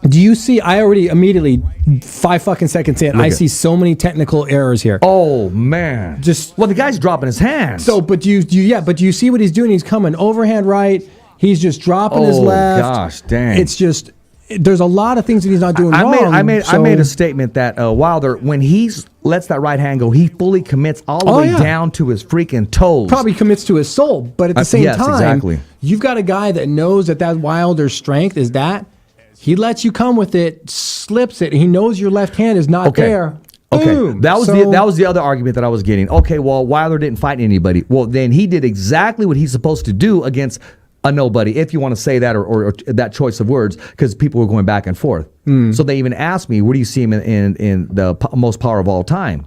Do you see, I already immediately, 5 fucking seconds in, I see so many technical errors here. Oh, man. Well, the guy's dropping his hands. So, but do you see what he's doing? He's coming overhand right. He's just dropping his left. Oh, gosh, dang. It's just, there's a lot of things that he's not doing wrong. I made a statement that Wilder, when he lets that right hand go, he fully commits all the way down to his freaking toes. Probably commits to his soul. But at the same time, you've got a guy that knows that Wilder's strength is that he lets you come with it, slips it. He knows your left hand is not there. Okay, boom. that was the other argument that I was getting. Okay, well, Wilder didn't fight anybody. Well, then he did exactly what he's supposed to do against a nobody, if you want to say that or that choice of words, because people were going back and forth. So they even asked me, where do you see him in the most power of all time?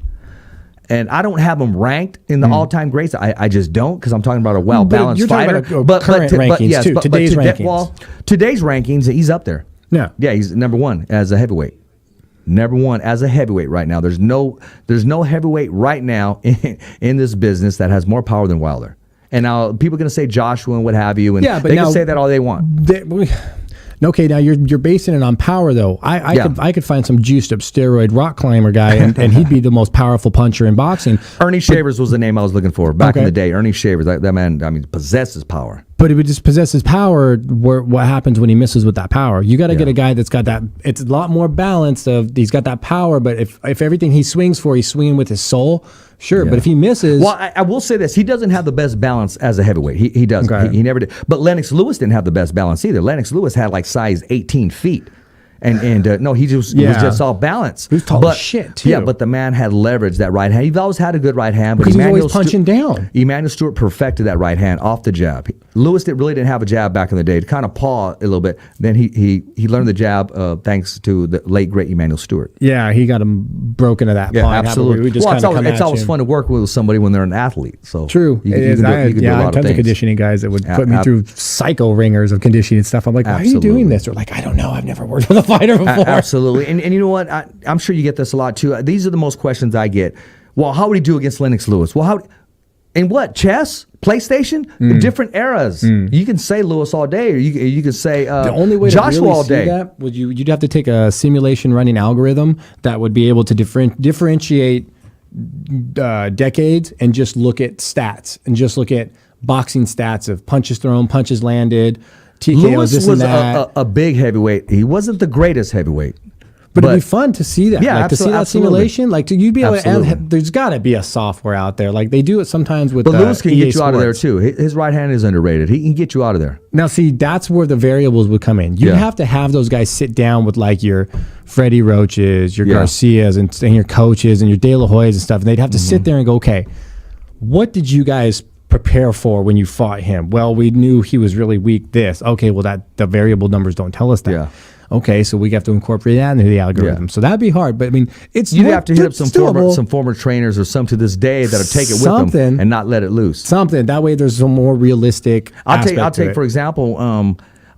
And I don't have him ranked in the all-time greats. I just don't, because I'm talking about a well-balanced fighter. But current rankings, too. Today's rankings. Well, today's rankings, he's up there. Yeah, he's number 1 as a heavyweight. Number 1 as a heavyweight right now. There's no heavyweight right now in this business that has more power than Wilder. And now people are going to say Joshua and what have you, and they can say that all they want. Okay, now you're basing it on power, though. I could find some juiced up steroid rock climber guy, and he'd be the most powerful puncher in boxing. Ernie Shavers was the name I was looking for back in the day. Ernie Shavers, that man, I mean, possesses power. But it would just possess his power. What happens when he misses with that power? You got to get a guy that's got that. It's a lot more balanced. He's got that power, but if everything he swings for, he's swinging with his soul. Sure, but if he misses... Well, I will say this. He doesn't have the best balance as a heavyweight. He doesn't. Okay. He never did. But Lennox Lewis didn't have the best balance either. Lennox Lewis had like size 18 feet. And no, he was just all balanced. He was tall as shit, too. Yeah, but the man had leverage, that right hand. He's always had a good right hand. But because he's always punching down. Emmanuel Stewart perfected that right hand off the jab. Lewis really didn't have a jab back in the day. To kind of paw a little bit. Then he learned the jab thanks to the late, great Emmanuel Stewart. Yeah, he got him broken to that paw. Absolutely. It's always fun to work with somebody when they're an athlete. So true. You can do a lot of tons of conditioning guys that would put me through psycho ringers of conditioning and stuff. I'm like, why are you doing this? They're like, I don't know. I've never worked with a fighter before. Absolutely. And you know what? I'm sure you get this a lot too. These are the most questions I get. Well, how would he do against Lennox Lewis? Well, in what? Chess? PlayStation? Different eras. You can say Lewis all day, or you can say the only way Joshua to really all day. See that would you'd have to take a simulation running algorithm that would be able to differentiate decades and just look at stats and just look at boxing stats of punches thrown, punches landed, TKOs, Lewis this was and that. a big heavyweight. He wasn't the greatest heavyweight. But it'd be fun to see that. Yeah, to see that simulation. Like, you'd be able to there's got to be a software out there. Like, they do it sometimes with But Lewis can EA get you out of there, Sports. too. His right hand is underrated. He can get you out of there. Now, see, that's where the variables would come in. You have to have those guys sit down with, like, your Freddie Roaches, your Garcias, and your coaches, and your De La Hoyas and stuff. And they'd have to sit there and go, okay, what did you guys prepare for when you fought him? Well, we knew he was really weak this. Okay, well, the variable numbers don't tell us that. Yeah. Okay, so we have to incorporate that into the algorithm. So that'd be hard, but I mean, you'd have to hit up some former trainers or some to this day that'll take it with them and not let it loose. Something that way, there's some more realistic. I'll take for example.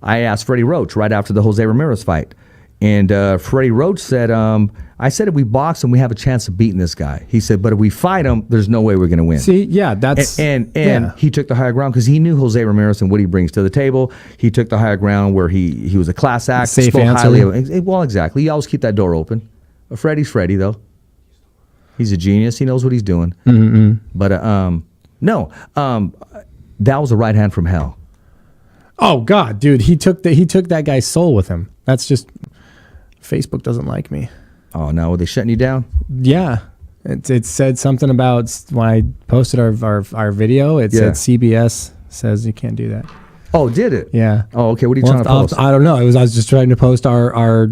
I asked Freddie Roach right after the Jose Ramirez fight. And Freddie Roach said, I said if we box him, we have a chance of beating this guy. He said, but if we fight him, there's no way we're going to win. See, yeah, that's... And he took the higher ground because he knew Jose Ramirez and what he brings to the table. He took the higher ground where he was a class act. Safe answer. Well, exactly. You always keep that door open. Freddie's Freddie, though. He's a genius. He knows what he's doing. Mm-hmm. But that was a right hand from hell. Oh God, dude, he took that guy's soul with him. That's just Facebook doesn't like me. Oh no, were they shutting you down? Yeah, it said something about when I posted our video. It said CBS says you can't do that. Oh, did it? Yeah. Oh, okay. What are you trying to post? I don't know. I was just trying to post our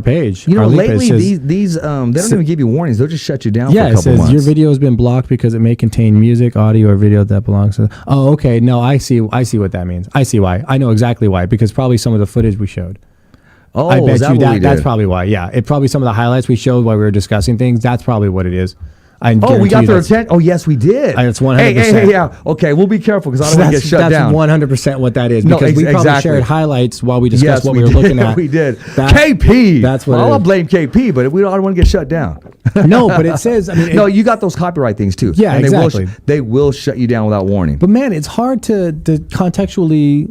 page. You know, lately says, these they don't even give you warnings. They'll just shut you down. Yeah, for a couple months. Your video has been blocked because it may contain music, audio, or video that belongs to. Oh, okay. No, I see what that means. I see why. I know exactly why. Because probably some of the footage we showed. Oh, I bet you that's did? probably why. Yeah, it probably some of the highlights we showed while we were discussing things. That's probably what it is. We got their attention. Oh, yes, we did. It's 100%. Hey, yeah. Okay, we'll be careful because I don't want to get shut down. That's 100% what that is. Because we probably shared highlights while we discussed what we were looking at. We did. KP. That's what. I'll blame KP, but I don't want to get shut down. No, but it says. I mean, no, you got those copyright things too. Yeah, and exactly. They will shut you down without warning. But man, it's hard to contextually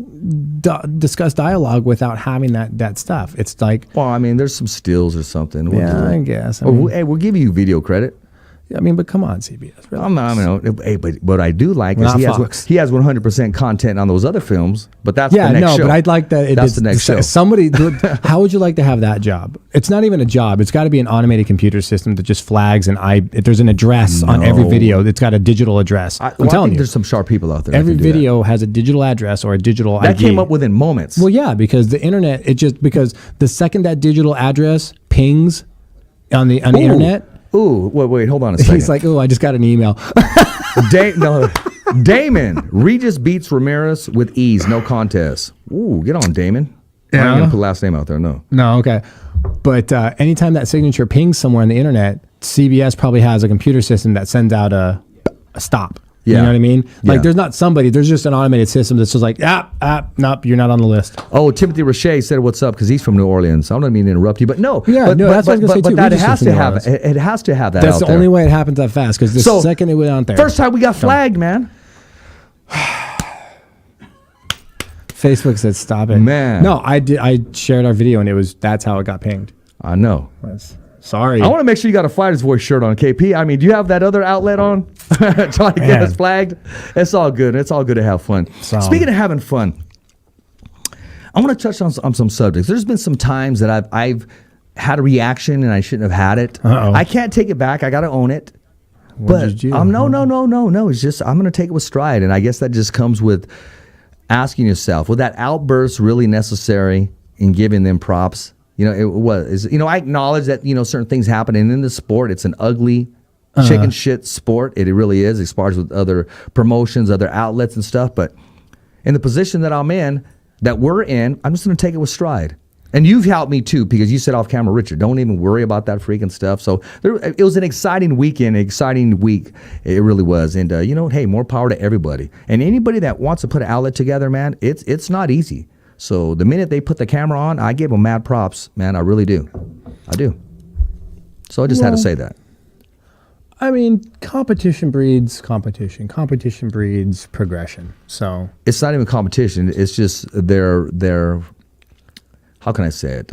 discuss dialogue without having that stuff. It's like. Well, I mean, there's some stills or something. I guess. Hey, we'll give you video credit. I mean, but come on, CBS. Hey, but what I do like is he has 100% content on those other films, but that's the next show. But I'd like that. That's the next show. Somebody, how would you like to have that job? It's not even a job. It's got to be an automated computer system that just flags if there's an address on every video. It's got a digital address. I'm telling you, there's some sharp people out there. Every video has a digital address or a digital ID. That came up within moments. Well, yeah, because the internet. Because the second that digital address pings on the internet. Ooh, wait, hold on a second. He's like, I just got an email. Damon. Regis beats Ramirez with ease, no contest. Ooh, get on, Damon. I'm not going to put last name out there, no. No, okay. But anytime that signature pings somewhere on the internet, CBS probably has a computer system that sends out a stop. Yeah. You know what I mean? Like there's just an automated system that's just like, nope, you're not on the list. Oh, Timothy Roche said what's up because he's from New Orleans. I don't mean to interrupt you, but no. Yeah, that's what I was going to say too. But it has to have that. That's the only way it happens that fast because the second it went out there. First time we got flagged, man. Facebook said stop it. Man. No, I did. I shared our video and that's how it got pinged. I know. Sorry. I want to make sure you got a Fighter's Voice shirt on, KP. I mean, do you have that other outlet on? Trying to get us flagged? It's all good. It's all good to have fun. Speaking of having fun, I want to touch on some subjects. There's been some times that I've had a reaction and I shouldn't have had it. Uh-oh. I can't take it back. I got to own it. What did you do? No. It's just I'm going to take it with stride. And I guess that just comes with asking yourself, was that outburst really necessary in giving them props? You know, it was. You know, I acknowledge that, certain things happen. And in the sport, it's an ugly chicken shit sport. It really is. It spars with other promotions, other outlets and stuff. But in the position that I'm in, that we're in, I'm just going to take it with stride. And you've helped me too, because you said off camera, Richard, don't even worry about that freaking stuff. So it was an exciting weekend, exciting week. It really was. And, hey, more power to everybody. And anybody that wants to put an outlet together, man, it's not easy. So the minute they put the camera on, I give them mad props, man. I really do. I do. So I just had to say that. I mean, competition breeds competition. Competition breeds progression. So it's not even competition. It's just their how can I say it?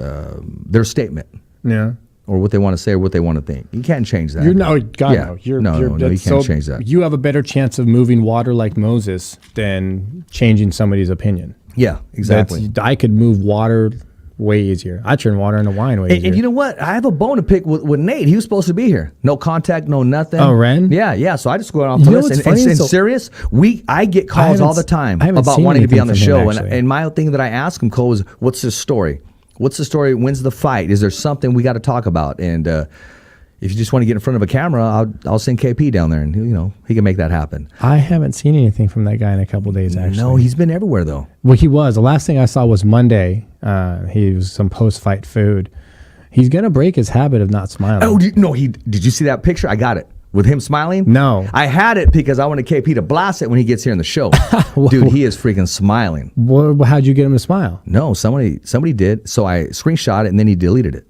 Their statement. Yeah. Or what they want to say or what they want to think. You can't change that. No, you can't change that. You have a better chance of moving water like Moses than changing somebody's opinion. Yeah, exactly. I could move water way easier. I turn water into wine way easier. And you know what? I have a bone to pick with Nate. He was supposed to be here. No contact, no nothing. Oh, Ren? Yeah. So I just go off the list. And serious, I get calls all the time about wanting to be on the show. And my thing that I ask him, Cole, is what's the story? What's the story? When's the fight? Is there something we got to talk about? And if you just want to get in front of a camera, I'll send KP down there, and he can make that happen. I haven't seen anything from that guy in a couple of days. Actually, no, he's been everywhere though. Well, he was. The last thing I saw was Monday. He was some post-fight food. He's gonna break his habit of not smiling. Oh no! Did you see that picture? I got it. With him smiling? No. I had it because I wanted KP to blast it when he gets here in the show. Dude, he is freaking smiling. How'd you get him to smile? No, somebody did. So I screenshot it and then he deleted it.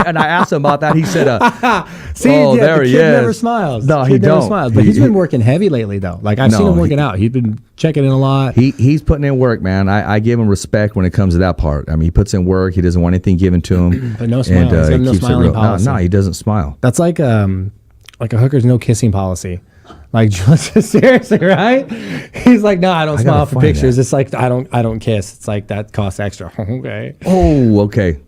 And I asked him about that. He said, See, there the he kid is. never smiles. No, The he kid never don't. smiles. But he's been working heavy lately, though. Like, I've seen him working out. He's been checking in a lot. He's putting in work, man. I give him respect when it comes to that part. I mean, he puts in work. He doesn't want anything given to him. But no smile. He's got no keeps it smiling real. policy. No, he doesn't smile. That's like a hooker's no kissing policy. Like, seriously, right? He's like, no, I don't smile for pictures. That. It's like, I don't kiss. It's like, that costs extra. Okay. Oh, okay.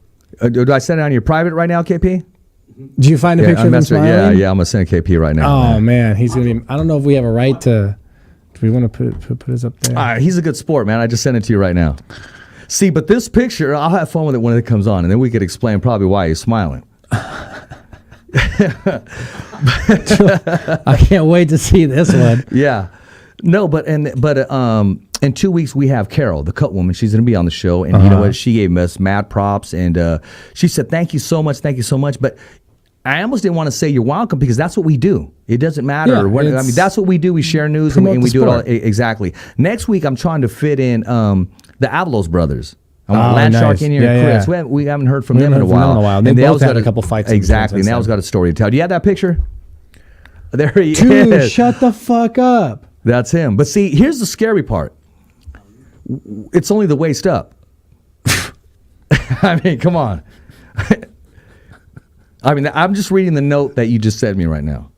Do I send it on your private right now, KP? Do you find a picture of him smiling? Yeah, I'm going to send KP right now. Oh, man. He's going to be, I don't know if we have a right to, do we want to put his up there? All right, he's a good sport, man. I just sent it to you right now. See, but this picture, I'll have fun with it when it comes on, and then we could explain probably why he's smiling. I can't wait to see this one. Yeah. No, but in 2 weeks we have Carol, the cut woman. She's going to be on the show, and you know what? She gave us mad props, and she said, "Thank you so much, But I almost didn't want to say you're welcome because that's what we do. It doesn't matter. Yeah, I mean, that's what we do. We share news and we do it all exactly. Next week I'm trying to fit in the Avalos brothers. I want Landshark in here and Chris. Yeah. We haven't heard from them in a while. They both had a couple fights. Exactly. Nell's got a story to tell. Do you have that picture? There he is. Dude, shut the fuck up. That's him. But see, here's the scary part. It's only the waist up. I mean, come on. I mean, I'm just reading the note that you just sent me right now.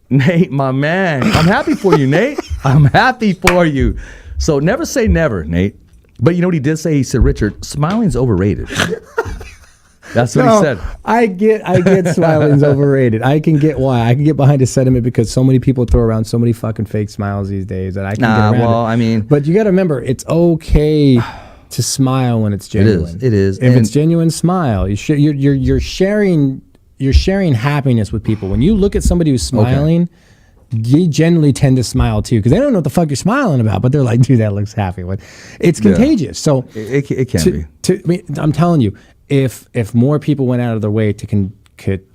Nate, my man. I'm happy for you, Nate. I'm happy for you. So never say never, Nate. But you know what he did say? He said, Richard, smiling's overrated. That's what he said. I get smiling's overrated. I can get why. I can get behind his sentiment because so many people throw around so many fucking fake smiles these days that I can get around it. I mean. But you got to remember, it's okay to smile when it's genuine. It is. If it's genuine, smile. You're sharing happiness with people. When you look at somebody who's smiling, you generally tend to smile too because they don't know what the fuck you're smiling about, but they're like, dude, that looks happy. It's contagious. So it can be. I mean, I'm telling you, if more people went out of their way to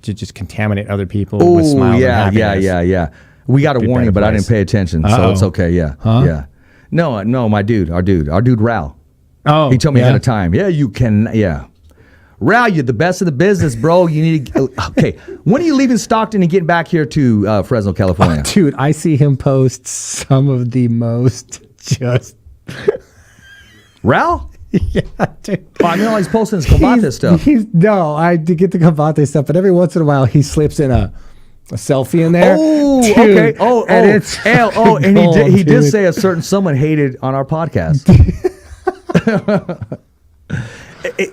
just contaminate other people with smiles and happiness. Yeah. We got a warning, but I didn't pay attention, so it's okay. Yeah, yeah. No, our dude, Rao. Oh, he told me ahead of time. Yeah, you can. Yeah, Rao, you're the best of the business, bro. You need to. Okay, when are you leaving Stockton and getting back here to Fresno, California? Dude, I see him post some of the most just. Rao? Yeah, dude. Oh, I mean, all he's posting is Combate stuff. I get the Combate stuff, but every once in a while he slips in a selfie in there. Oh, dude, okay. And he did dude. say a certain someone hated on our podcast.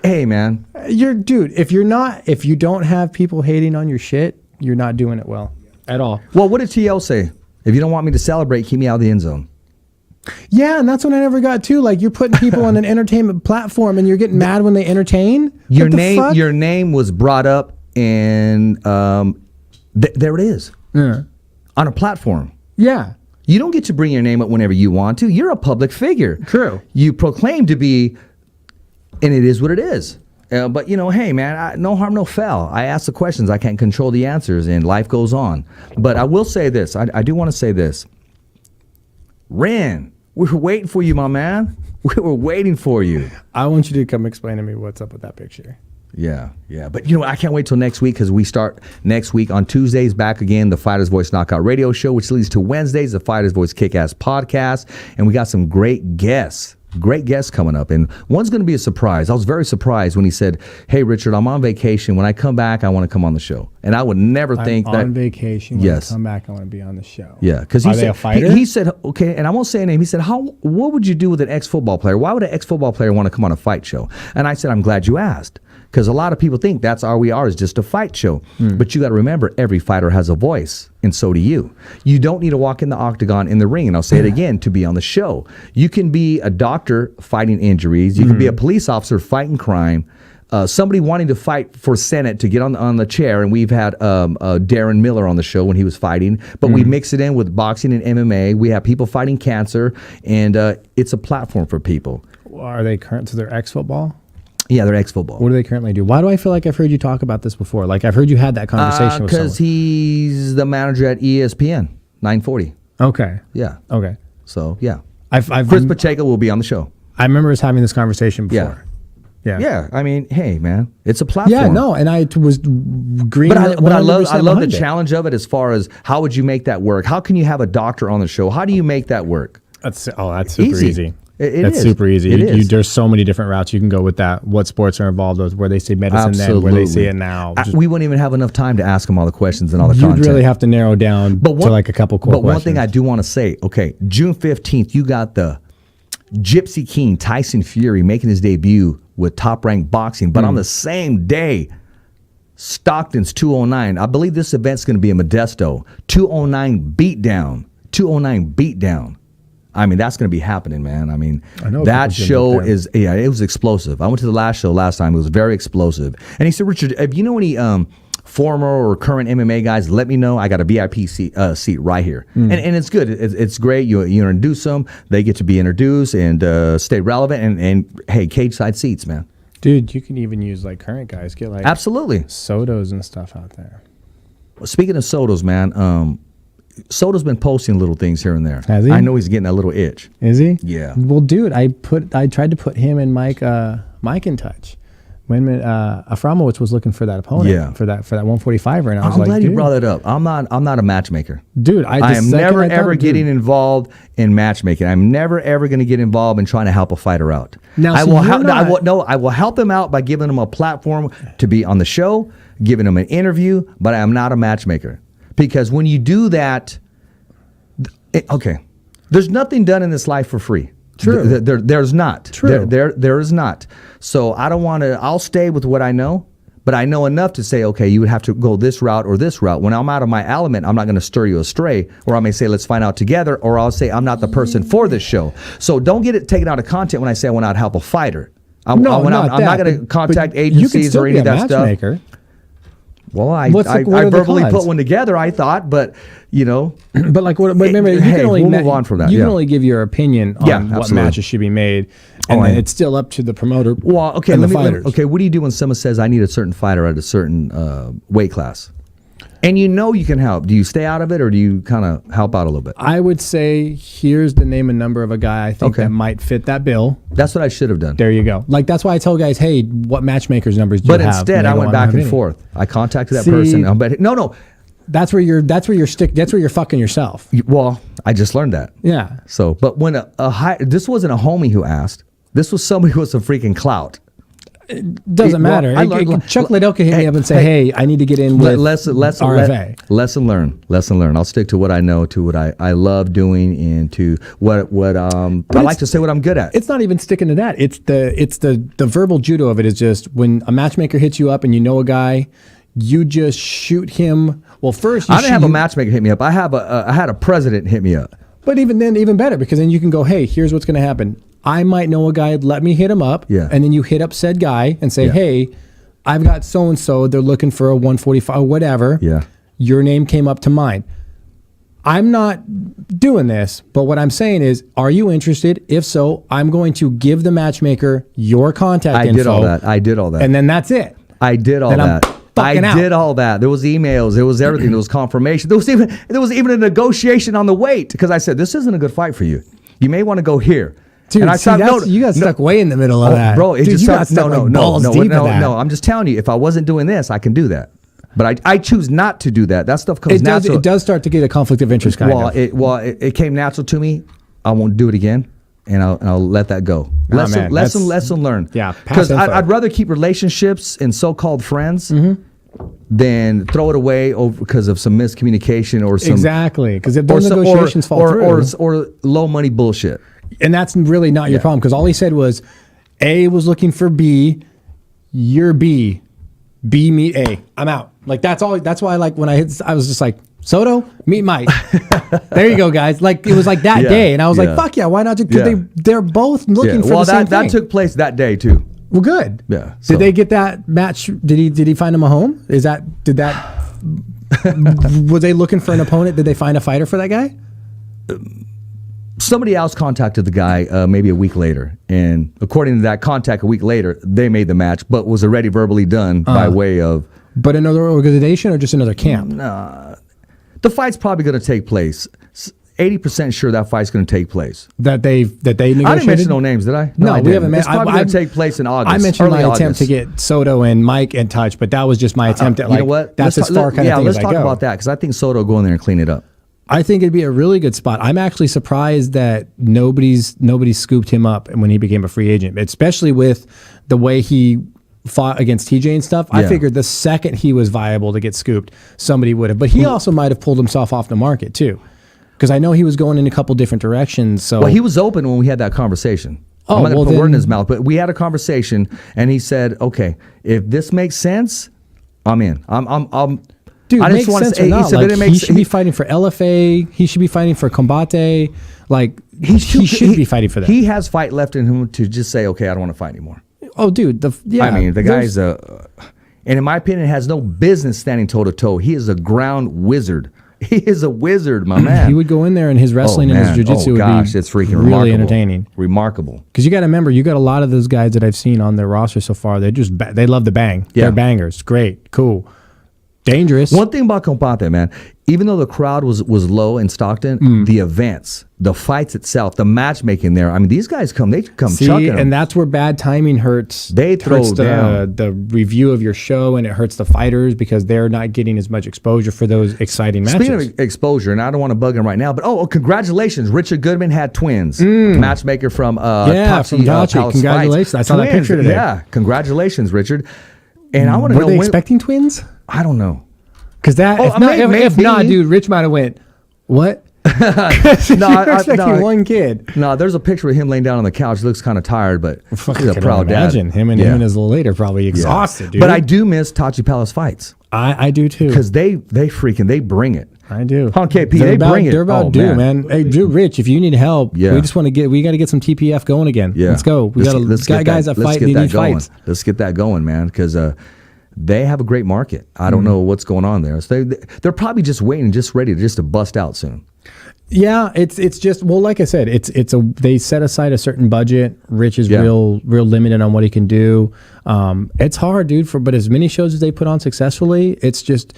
Hey, man. If you don't have people hating on your shit, you're not doing it well at all. Well, what did TL say? If you don't want me to celebrate, keep me out of the end zone. Yeah, and that's what I never got too. Like, you're putting people on an entertainment platform and you're getting mad when they entertain. Your name was brought up, and there it is. Yeah. On a platform. Yeah. You don't get to bring your name up whenever you want to. You're a public figure. True. You proclaim to be, and it is what it is. But, hey, man, no harm, no foul. I ask the questions. I can't control the answers, and life goes on. But I will say this. I do want to say this. Ren, we were waiting for you, my man. We were waiting for you. I want you to come explain to me what's up with that picture. Yeah. But, I can't wait till next week because we start next week on Tuesdays back again, the Fighter's Voice Knockout Radio Show, which leads to Wednesdays, the Fighter's Voice Kick-Ass Podcast. And we got some great guests coming up, and one's going to be a surprise. I was very surprised when he said, "Hey, Richard, I'm on vacation. When I come back, I want to come on the show." And I would never think that on vacation. When I come back, I want to be on the show. Yeah, because he said, a fighter? He said, okay, and I won't say a name. He said, what would you do with an ex-football player? Why would an ex-football player want to come on a fight show? And I said, I'm glad you asked. Because a lot of people think that's all we are, is just a fight show. But you got to remember, every fighter has a voice, and so do you. You don't need to walk in the octagon in the ring, and I'll say it again, to be on the show. You can be a doctor fighting injuries. You can be a police officer fighting crime. Somebody wanting to fight for Senate to get on the chair, and we've had Darren Miller on the show when he was fighting. But we mix it in with boxing and MMA. We have people fighting cancer, and it's a platform for people. Are they current to their ex-football? Yeah, they're ex-football. What do they currently do? Why do I feel like I've heard you talk about this before? Like I've heard you had that conversation with someone. Because he's the manager at ESPN 940. Okay. Yeah. Okay. So yeah, I've Chris Pacheco will be on the show. I remember us having this conversation before. Yeah. Yeah. I mean, hey man, it's a platform. Yeah. No, and I was green. But I love the challenge of it. As far as how would you make that work? How can you have a doctor on the show? How do you make that work? That's super easy. That's super easy. There's so many different routes you can go with that. What sports are involved with, where they say medicine then, where they say it now. We wouldn't even have enough time to ask them all the questions and all the content. You'd really have to narrow down to like a couple core questions. But one thing I do want to say, okay, June 15th, you got the Gypsy King, Tyson Fury, making his debut with Top Rank Boxing. But on the same day, Stockton's 209. I believe this event's going to be in Modesto. 209 beatdown. 209 beatdown. I mean, that's going to be happening, man. I mean, that show is, it was explosive. I went to the last show last time. It was very explosive. And he said, Richard, if you know any former or current MMA guys, let me know. I got a VIP seat right here. And it's good. It's great. You introduce them. They get to be introduced and stay relevant. And hey, cage side seats, man. Dude, you can even use like current guys. Get like absolutely Sotos and stuff out there. Well, speaking of Sotos, man, Soto's been posting little things here and there. Has he? I know he's getting a little itch. Is he? Yeah. Well, dude, I tried to put him and Mike in touch when Aframowicz was looking for that opponent for that 145er, and I was I'm like, glad dude, you brought that up. I'm not a matchmaker, dude. I am never ever getting involved in matchmaking. I'm never ever going to get involved in trying to help a fighter out. Now, I will help them out by giving them a platform to be on the show, giving them an interview, but I am not a matchmaker. Because when you do that, there's nothing done in this life for free. True. There's not. True. There is not. So I don't want to. I'll stay with what I know, but I know enough to say, okay, you would have to go this route or this route. When I'm out of my element, I'm not going to stir you astray, or I may say, let's find out together, or I'll say, I'm not the person for this show. So don't get it taken out of content when I say I want to help a fighter. I'm not going to contact agencies or any of that stuff. Well, I verbally put one together, I thought, but, you know. But like, remember, you can only move on from that. You can only give your opinion on what matches should be made, and then it's still up to the promoter. Well, okay, and the fighters. What do you do when someone says, I need a certain fighter at a certain weight class? And you know you can help. Do you stay out of it, or do you kind of help out a little bit? I would say, here's the name and number of a guy I think that might fit that bill. That's what I should have done. There you go. Like, that's why I tell guys, hey, what matchmakers numbers do you have? But instead, I went back and forth. I contacted that person. No. That's where you're fucking yourself. Well, I just learned that. Yeah. So, but when this wasn't a homie who asked. This was somebody with some freaking clout. It doesn't matter. Chuck Liddell can hit me up and say, hey, I need to get in with RFA. Lesson learned. I'll stick to what I know, to what I love doing, and to what I like to say what I'm good at. It's not even sticking to that. It's the verbal judo of it is just when a matchmaker hits you up and you know a guy, you just shoot him. Well, first I didn't have a matchmaker hit me up. I had a president hit me up. But even then, even better, because then you can go, hey, here's what's going to happen. I might know a guy, let me hit him up. Yeah. And then you hit up said guy and say, hey, I've got so-and-so. They're looking for a 145 or whatever. Yeah. Your name came up to mind. I'm not doing this, but what I'm saying is, are you interested? If so, I'm going to give the matchmaker your contact info. I did all that. And then that's it. I did all that. Did all that. There was emails. There was everything. There was confirmation. There was even a negotiation on the weight, because I said, this isn't a good fight for you. You may want to go here. Dude, and I thought, you got stuck way in the middle of that. Bro, you got stuck balls deep in that. No, I'm just telling you, if I wasn't doing this, I can do that. But I choose not to do that. That stuff comes natural. It does start to get a conflict of interest kind of. It came natural to me. I won't do it again, and I'll let that go. Lesson learned. Yeah, because I'd rather keep relationships and so-called friends than throw it away because of some miscommunication or some because if those negotiations fall through, or low money bullshit. And that's really not your problem, because all he said was A was looking for B, you're B, B meet A. I'm out. Like, that's all. That's why, like, when I was just like, Soto, meet Mike. There you go, guys. Like, it was like that day, and I was like, fuck yeah, why not? Because they're both looking for the same thing. That took place that day too. Well, good. Yeah. Did they get that match? Did he find him a home? Were they looking for an opponent? Did they find a fighter for that guy? Somebody else contacted the guy maybe a week later, and according to that contact a week later, they made the match, but was already verbally done by way of. But another organization or just another camp? The fight's probably going to take place. 80% sure that fight's going to take place. That they negotiated? I didn't mention no names, did I? No, we haven't. It's probably going to take place in August. I mentioned my August. attempt to get Soto and Mike in touch, but that was just my attempt at you know what? That's as far kind of thing let's as I talk go. about that because I think Soto will go in there and clean it up. I think it'd be a really good spot. I'm actually surprised that nobody scooped him up when he became a free agent, especially with the way he fought against TJ and stuff. I figured the second he was viable to get scooped, somebody would have. But he also might have pulled himself off the market too, because I know he was going in a couple different directions. So he was open when we had that conversation. Oh, I'm going to put word in his mouth, but we had a conversation, and he said, "Okay, if this makes sense, I'm in. Dude, I makes sense or not. He should be fighting for LFA. He should be fighting for Combate. Like he should be fighting for that. He has fight left in him to just say, okay, I don't want to fight anymore. Oh, dude. I mean, the guy's and in my opinion, has no business standing toe to toe. He is a ground wizard. He is a wizard, my man. He would go in there, and his wrestling and his jiu-jitsu would be it's freaking really remarkable. entertaining. Remarkable. Because you got to remember, you got a lot of those guys that I've seen on their roster so far. They love the bang. Yeah. They're bangers. Great, cool. Dangerous. One thing about Combate, man, even though the crowd was low in Stockton, the events, the fights itself, the matchmaking there, I mean, these guys come chucking them. And that's where bad timing hurts. They throw hurts down. the review of your show, and it hurts the fighters because they're not getting as much exposure for those exciting matches. Speaking of exposure, and I don't want to bug him right now, but congratulations. Richard Goodman had twins. Matchmaker from Tachi. Palace Congratulations. Fights. I saw that picture today. Yeah, congratulations, Richard. And I want to know, were they expecting twins? I don't know. Because if not, dude, Rich might have went, what? You're expecting one kid. No, there's a picture of him laying down on the couch. He looks kind of tired, but he's a proud dad. Him and his little lady are probably exhausted, dude. But I do miss Tachi Palace Fights. I do too. Because they bring it. I do. On KP, they bring it. They're about due, man. Hey, dude, Rich, if you need help, we just want to we got to get some TPF going again. Yeah. Let's go. We got guys that fight. They need fights. Let's get that going, man. Because they have a great market. I don't know what's going on there. So they're probably just waiting, just ready to bust out soon. Yeah, it's just, well, like I said, they set aside a certain budget. Rich is real limited on what he can do. It's hard, dude. But as many shows as they put on successfully, it's just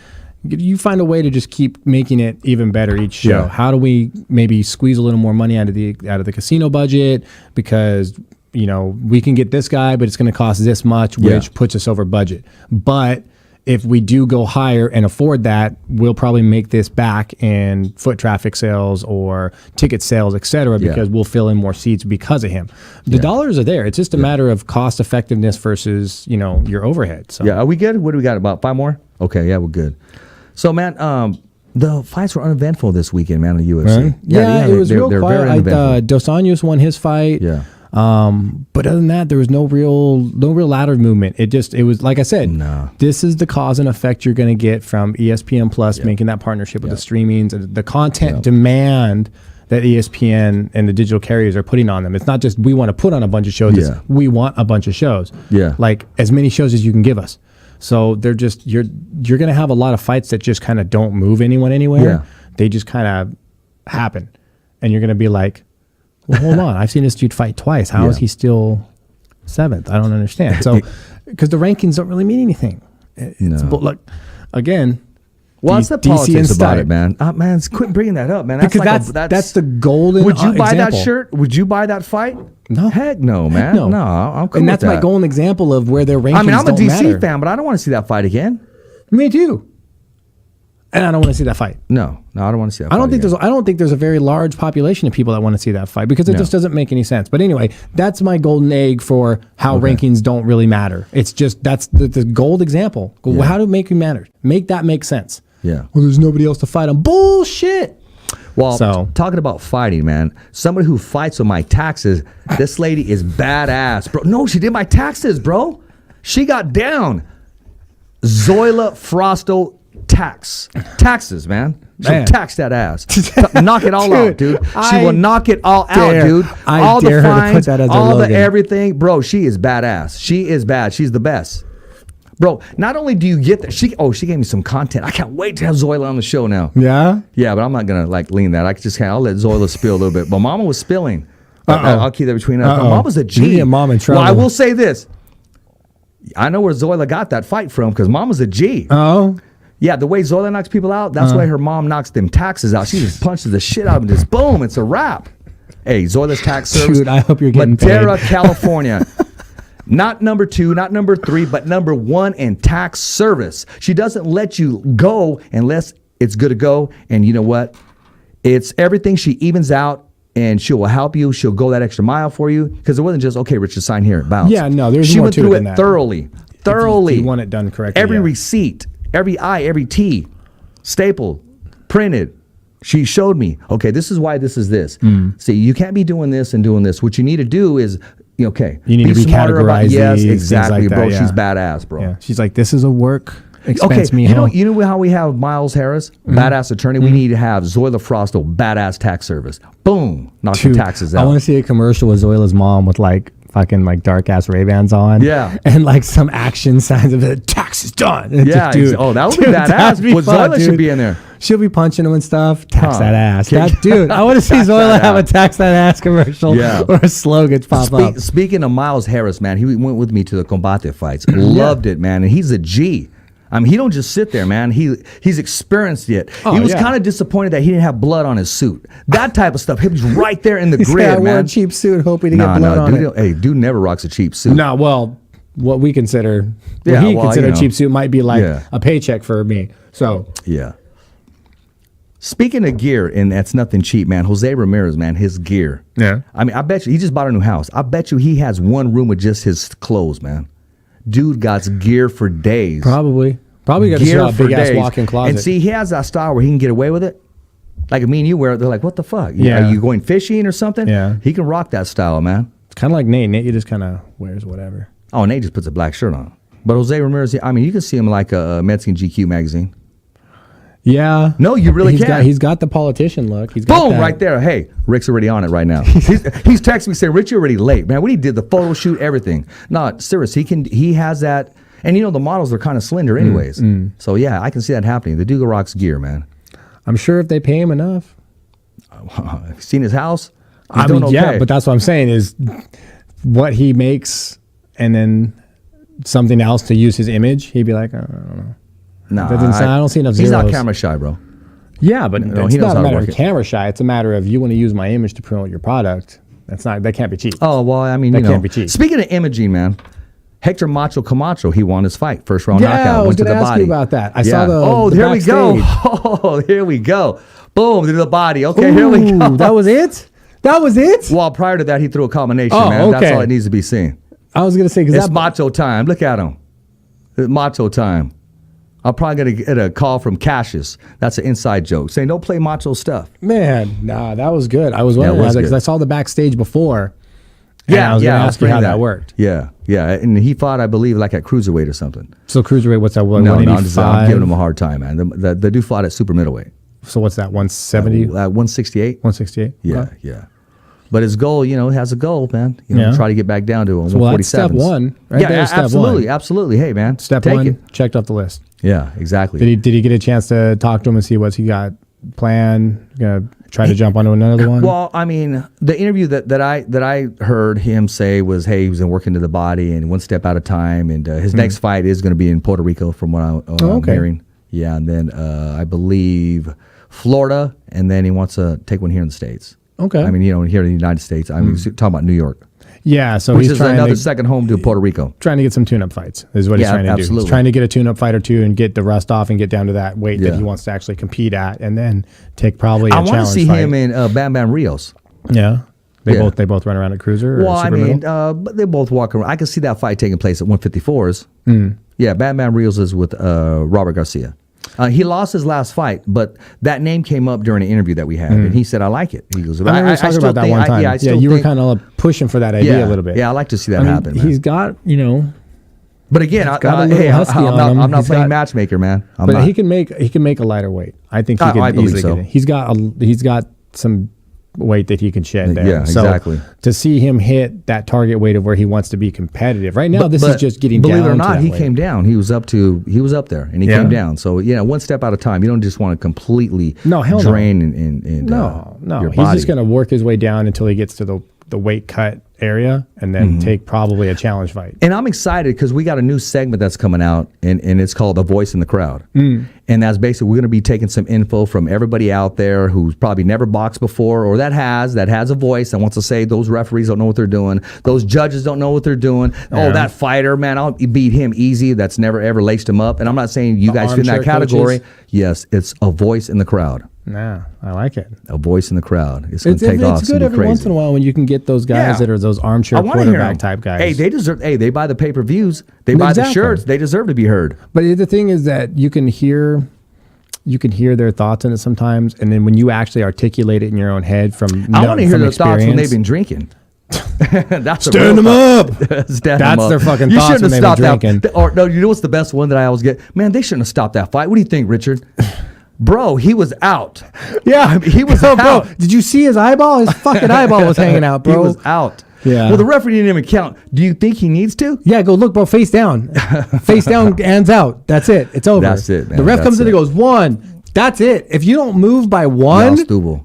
you find a way to just keep making it even better each show. Yeah. How do we maybe squeeze a little more money out of the casino budget because we can get this guy, but it's going to cost this much, which puts us over budget. But if we do go higher and afford that, we'll probably make this back in foot traffic sales or ticket sales, et cetera, because we'll fill in more seats because of him. The dollars are there. It's just a matter of cost effectiveness versus, your overhead. So. Yeah, are we good? What do we got? About 5 more? Okay, yeah, we're good. So, man, the fights were uneventful this weekend, man, on the UFC. Right? Yeah, it was real quiet. Dos Anjos won his fight. Yeah. But other than that, there was no real ladder movement. It was like I said, this is the cause and effect you're going to get from ESPN Plus making that partnership with the streamings and the content demand that ESPN and the digital carriers are putting on them. It's not just we want to put on a bunch of shows. It's we want a bunch of shows. Yeah. Like as many shows as you can give us. So they're just you're going to have a lot of fights that just kind of don't move anyone anywhere. Yeah. They just kind of happen. And you're going to be like, well, hold on. I've seen this dude fight twice. How is he still 7th? I don't understand. So, because the rankings don't really mean anything. But look, again. Well, it's the politics about it, man. Man, quit bringing that up, man. That's because that's the golden. Would you buy that shirt? Would you buy that fight? No, heck no, man. No, I'm cool. And that's my golden example of where their rankings. I mean, I'm a DC matter. fan, but I don't want to see that fight again. Me too. And I don't want to see that fight. No, I don't want to see that fight. I don't think there's a very large population of people that want to see that fight because it just doesn't make any sense. But anyway, that's my golden egg for how rankings don't really matter. It's just that's the gold example. Yeah. How do rankings matter? Make that make sense. Yeah. Well, there's nobody else to fight on. Bullshit. Well, talking about fighting, man, somebody who fights on my taxes, this lady is badass, bro. No, she did my taxes, bro. She got down. Zoila Frosto taxes, man. She'll tax that ass. Knock it all out, dude. She will knock it all out, dude. All the fines, all the everything. Bro, she is badass. She is bad. She's the best. Bro, not only do you get that, she gave me some content. I can't wait to have Zoila on the show now. Yeah? Yeah, but I'm not gonna like lean that. I'll let Zoila spill a little bit. But Mama was spilling. I'll keep that between us. But Mama's a G. Me and Mom in trouble. Well, I will say this. I know where Zoila got that fight from because Mama's a G. Oh? Yeah, the way Zoila knocks people out, that's why her mom knocks them taxes out. She just punches the shit out of them. Just boom, it's a wrap. Hey, Zoila's tax service. Dude, I hope you're getting Madera, paid. California. Not number 2, not number 3, but number 1 in tax service. She doesn't let you go unless it's good to go. And you know what? It's everything. She evens out and she will help you. She'll go that extra mile for you because it wasn't just, okay, Richard, sign here, bounce. Yeah, no, there's she more went to through it than that. thoroughly. If you want it done correctly. Every receipt, every I, every T, stapled, printed. She showed me, okay, this is why this is this. See, you can't be doing this and doing this. What you need to do is, okay, you need to be smarter about, categorized. yes, these, exactly, like that, bro. yeah. She's badass, bro. Yeah. She's like, this is a work expense Okay, me you home. know how we have Miles Harris, badass attorney? We need to have Zoila Frosto, badass tax service. Boom, knock the Dude, taxes I out. want to see a commercial with Zoila's mom with like fucking like dark ass Ray-Bans on. Yeah. And like some action signs of it. Tax is done. And Yeah, dude, that would be dude, badass. that'd be Well, fun, Zoila dude. should be in there. She'll be punching him and stuff. Tax Huh. that ass. Kick- That, dude, I want to see Tax Zoila that have a ass. tax that ass commercial or a slogan pop up. Speaking of Miles Harris, man, he went with me to the Combate fights. Loved it, man. And he's a G. I mean, he don't just sit there, man. He's experienced it. Oh, he was yeah. kind of disappointed that he didn't have blood on his suit. That type of stuff. He was right there in the He said, grid, I wore man. a cheap suit hoping to get blood on dude, it. hey, dude never rocks a cheap suit. No, well, what we consider, Yeah, what he well, consider you a know. cheap suit might be like Yeah. a paycheck for me. So Yeah. Speaking of gear, and that's nothing cheap, man. Jose Ramirez, man, his gear. Yeah. I mean, I bet you he just bought a new house. I bet you he has one room with just his clothes, man. Dude got gear for days. probably got a big ass walk-in closet. And see, he has that style where he can get away with it. Like me and you wear it, they're like, what the fuck? Yeah. Are you going fishing or something? Yeah. He can rock that style, man. It's kind of like Nate. Nate, you just kind of wears whatever. Oh, Nate just puts a black shirt on. But Jose Ramirez, I mean, you can see him like a Mexican GQ magazine. Yeah. No, you really He's can. He's got the politician look. He's got Boom, that. right there. Hey, Rick's already on it right now. he's texting me saying, Rich, you're already late, man. He did the photo shoot, everything. No, serious. He has that. And you know, the models are kind of slender anyways. So yeah, I can see that happening. The Duga rocks gear, man. I'm sure if they pay him enough. Have you seen his house? He's I doing mean, okay. yeah, but that's what I'm saying is what he makes and then something else to use his image, he'd be like, I don't know. Nah, That didn't sound- I don't see enough He's not zeros. camera shy, bro. Yeah, but No, it's he knows not how a to matter work of it. camera shy. It's a matter of you want to use my image to promote your product. That can't be cheap. Oh, well, I mean, That you know. can't be cheap. Speaking of imaging, man, Hector Macho Camacho, he won his fight. First round Yeah, knockout. I was Went to gonna the ask body. you about that. I saw the here we go. backstage. Oh, here we go. Boom, to the body. Okay, here we Ooh, go. That was it? That was it? Well, prior to that, he threw a combination, Oh, man. That's okay. all it needs to be seen. I was going to say, because It's that macho time. Look at him. It's macho time. I'm probably going to get a call from Cassius. That's an inside joke saying, don't play macho stuff. Man, nah, that was good. I was Yeah, it wondering was because good. I saw the backstage before. And I was going to ask you how that worked. Yeah. And he fought, I believe, like at cruiserweight or something. So cruiserweight, what's that? No, 185? I'm giving him a hard time, man. The dude fought at super middleweight. So what's that? 170? At 168. 168? Yeah, Okay. yeah. But his goal, he has a goal, man. Yeah. Try to get back down to him. Well, that's step one. Right Yeah, there, step absolutely, one. absolutely. Hey, man, Step take one, it. checked off the list. Yeah, exactly. Did he get a chance to talk to him and see what he got planned? Gonna try to jump onto another one? Well, I mean, the interview that I heard him say was, hey, he was working to the body and one step at a time, and his next fight is going to be in Puerto Rico, from what I'm hearing. Yeah, and then I believe Florida, and then he wants to take one here in the States. Okay. I mean, here in the United States. I mean, talking about New York, Yeah, so which he's is trying another to, second home to Puerto Rico. trying to get some tune-up fights is what he's Yeah, trying to do. absolutely. He's trying to get a tune-up fight or two and get the rust off and get down to that weight Yeah. that he wants to actually compete at, and then take probably a I want to challenge see fight. him in Bam Bam Rios. Yeah. They Yeah. both run around at cruiser. Well, or I super mean, middle? but they both walk around. I can see that fight taking place at 154s. Hmm. Yeah, Bam Bam Rios is with Robert Garcia. He lost his last fight, but that name came up during an interview that we had, and he said, "I like it." He goes, I remember talking still about that think- one time. I still you were think- kind of pushing for that idea a little bit. Yeah, I like to see that I mean, happen. Man. he's got, But again, got a little husky on him. I'm not He's playing got- matchmaker, man. I'm but not. he can make a lighter weight. I think he I can believe easily so. get it. He's got some weight that he can shed there. Yeah, exactly. So to see him hit that target weight of where he wants to be competitive right now, this is just getting down. Believe it or not, he weight. came down. He was up there, and he came down. So one step at a time. You don't just want to completely drain and your He's body. just going to work his way down until he gets to the weight cut area, and then take probably a challenge fight. And I'm excited because we got a new segment that's coming out, and it's called The Voice in the Crowd. And that's basically, we're going to be taking some info from everybody out there who's probably never boxed before, or that has a voice that wants to say those referees don't know what they're doing, those judges don't know what they're doing. Oh, that fighter, man, I'll beat him easy. That's never ever laced him up. And I'm not saying you guys fit in that category. Coaches. Yes, it's a voice in the crowd. Nah, I like it. A voice in the crowd. It's going to take off. It's good every once in a while when you can get those guys that are those armchair quarterback type guys. Hey, they deserve. Hey, they buy the pay-per-views. They buy the shirts. They deserve to be heard. But the thing is that you can hear their thoughts in it sometimes, and then when you actually articulate it in your own head I want to hear their thoughts when they've been drinking. That's Stand them up. That's their fucking thoughts when they've been drinking. No, you know what's the best one that I always get? Man, they shouldn't have stopped that fight. What do you think, Richard? Bro, he was out. Yeah, he was out. Bro, did you see his eyeball? His fucking eyeball was hanging out, bro. He was out. Yeah. Well, the referee didn't even count. Do you think he needs to? Yeah, go look, bro. Face down. Face down, hands out. That's it. It's over. That's it, man. The ref comes in and goes, 1. That's it. If you don't move by 1,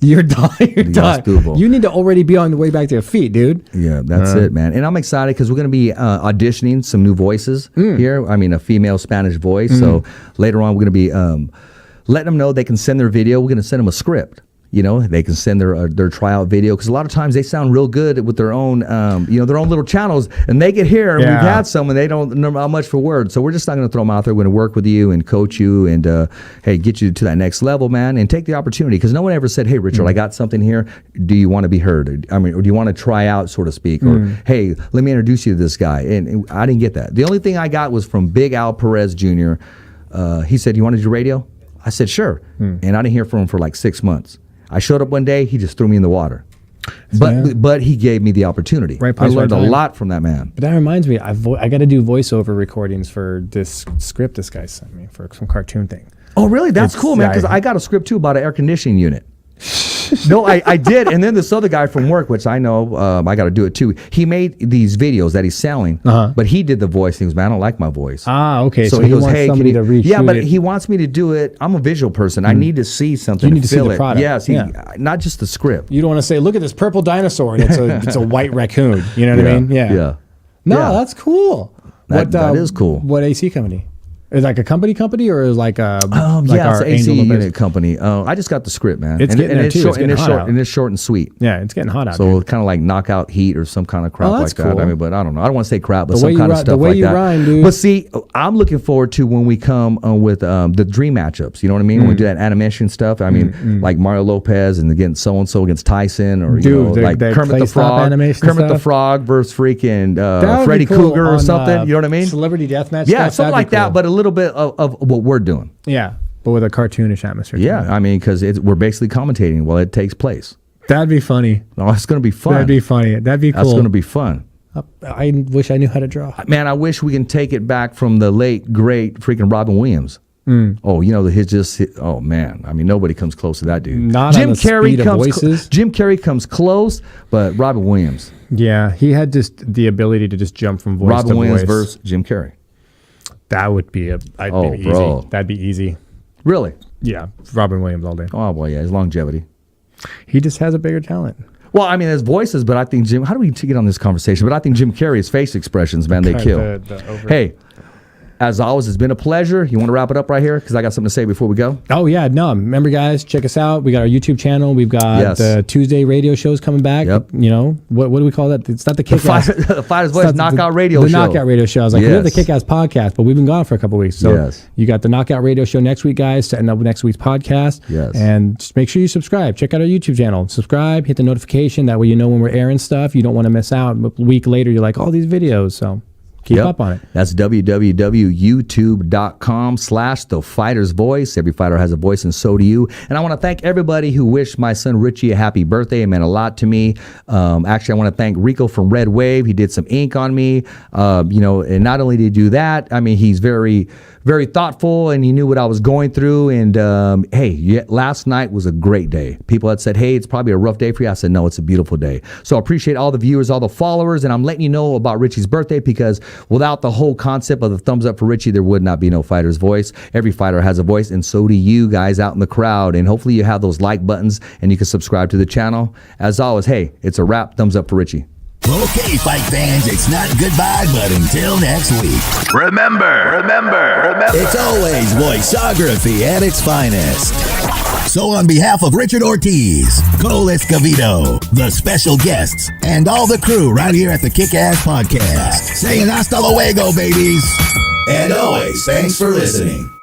you're done. You're done. You need to already be on the way back to your feet, dude. Yeah, that's it, man. And I'm excited because we're going to be auditioning some new voices here. I mean, a female Spanish voice. So later on, we're going to be letting them know they can send their video. We're going to send them a script. They can send their tryout video, because a lot of times they sound real good with their own, their own little channels, and they get here. We've had some, and they don't know how much for words. So we're just not going to throw them out there. We're going to work with you and coach you and, get you to that next level, man, and take the opportunity. Because no one ever said, hey, Richard, I got something here. Do you want to be heard? I mean, or do you want to try out, so to speak? Or, hey, let me introduce you to this guy. And I didn't get that. The only thing I got was from Big Al Perez Jr. He said, you want to do radio? I said, sure. And I didn't hear from him for like 6 months. I showed up one day, he just threw me in the water. But he gave me the opportunity. I learned a lot from that man. But that reminds me, I got to do voiceover recordings for this script this guy sent me for some cartoon thing. Oh, really? That's cool, man, because I got a script, too, about an air conditioning unit. No, I did. And then this other guy from work, which I know, I got to do it too. He made these videos that he's selling, but he did the voice. He goes, man, I don't like my voice. Ah, okay. So he goes, hey, can you? Yeah, but he wants me to do it. I'm a visual person. I need to see something. You need to see the product. Yes, not just the script. You don't want to say, look at this purple dinosaur, and it's a white raccoon. You know what I mean? Yeah. No, that's cool. That is cool. What AC company? Is it like a company, or is it like a it's an AC unit company. I just got the script, man. It's getting there too. It's short and sweet. Yeah, it's getting hot out. So kind of like knockout heat or some kind of crap like that. Cool. I mean, but I don't know. I don't want to say crap, but some kind of stuff like that. Rhyme, dude. But see, I'm looking forward to when we come with the dream matchups. You know what I mean? When we do that animation stuff. I mean, like Mario Lopez and against so and so against Tyson, or like Kermit the Frog, the Frog versus freaking Freddy Krueger or something. You know what I mean? Celebrity deathmatch. Yeah, something like that, but a little bit of what we're doing. Yeah, but with a cartoonish atmosphere. Yeah, I mean, because we're basically commentating while it takes place. That'd be funny. Oh, it's going to be fun. That'd be funny. That'd be cool. That's going to be fun. I wish I knew how to draw. Man, I wish we can take it back from the late, great freaking Robin Williams. Oh, oh man. I mean, nobody comes close to that dude. Not Jim on the Carrey speed comes of voices. Jim Carrey comes close, but Robin Williams. Yeah, he had just the ability to just jump from voice to voice. Robin Williams versus Jim Carrey. That would be easy. That'd be easy. Really? Yeah, Robin Williams all day. Oh boy, yeah, his longevity. He just has a bigger talent. Well, I mean, there's voices, but I think Jim. How do we get on this conversation? But I think Jim Carrey's face expressions, man, they kill. Hey. As always, it's been a pleasure. You want to wrap it up right here? Because I got something to say before we go. Oh, yeah. No, remember, guys, check us out. We got our YouTube channel. We've got the Tuesday radio shows coming back. Yep. You know, what do we call that? It's not the KICKASS. The Fighter's Voice Knockout Radio Show. The Knockout Radio Show. I was like, we have the KICKASS podcast, but we've been gone for a couple weeks. So you got the Knockout Radio Show next week, guys, setting up next week's podcast. Yes. And just make sure you subscribe. Check out our YouTube channel. Subscribe, hit the notification. That way you know when we're airing stuff. You don't want to miss out. A week later, you're like, all these videos. So Keep up on it. That's www.youtube.com/thefightersvoice. Every fighter has a voice, and so do you. And I want to thank everybody who wished my son Richie a happy birthday. It meant a lot to me. Actually, I want to thank Rico from Red Wave. He did some ink on me. And not only did he do that, I mean, he's very, very thoughtful, and he knew what I was going through. And last night was a great day. People had said, hey, it's probably a rough day for you. I said, no, it's a beautiful day. So I appreciate all the viewers, all the followers, and I'm letting you know about Richie's birthday, because without the whole concept of the thumbs up for Richie, there would not be no fighter's voice. Every fighter has a voice, and so do you guys out in the crowd. And hopefully you have those like buttons and you can subscribe to the channel. As always, hey, it's a wrap. Thumbs up for Richie. Okay, fight fans, it's not goodbye, but until next week. Remember. It's always voiceography at its finest. So on behalf of Richard Ortiz, Cole Escovedo, the special guests, and all the crew right here at the Kick-Ass Podcast, saying hasta luego, babies. And always, thanks for listening.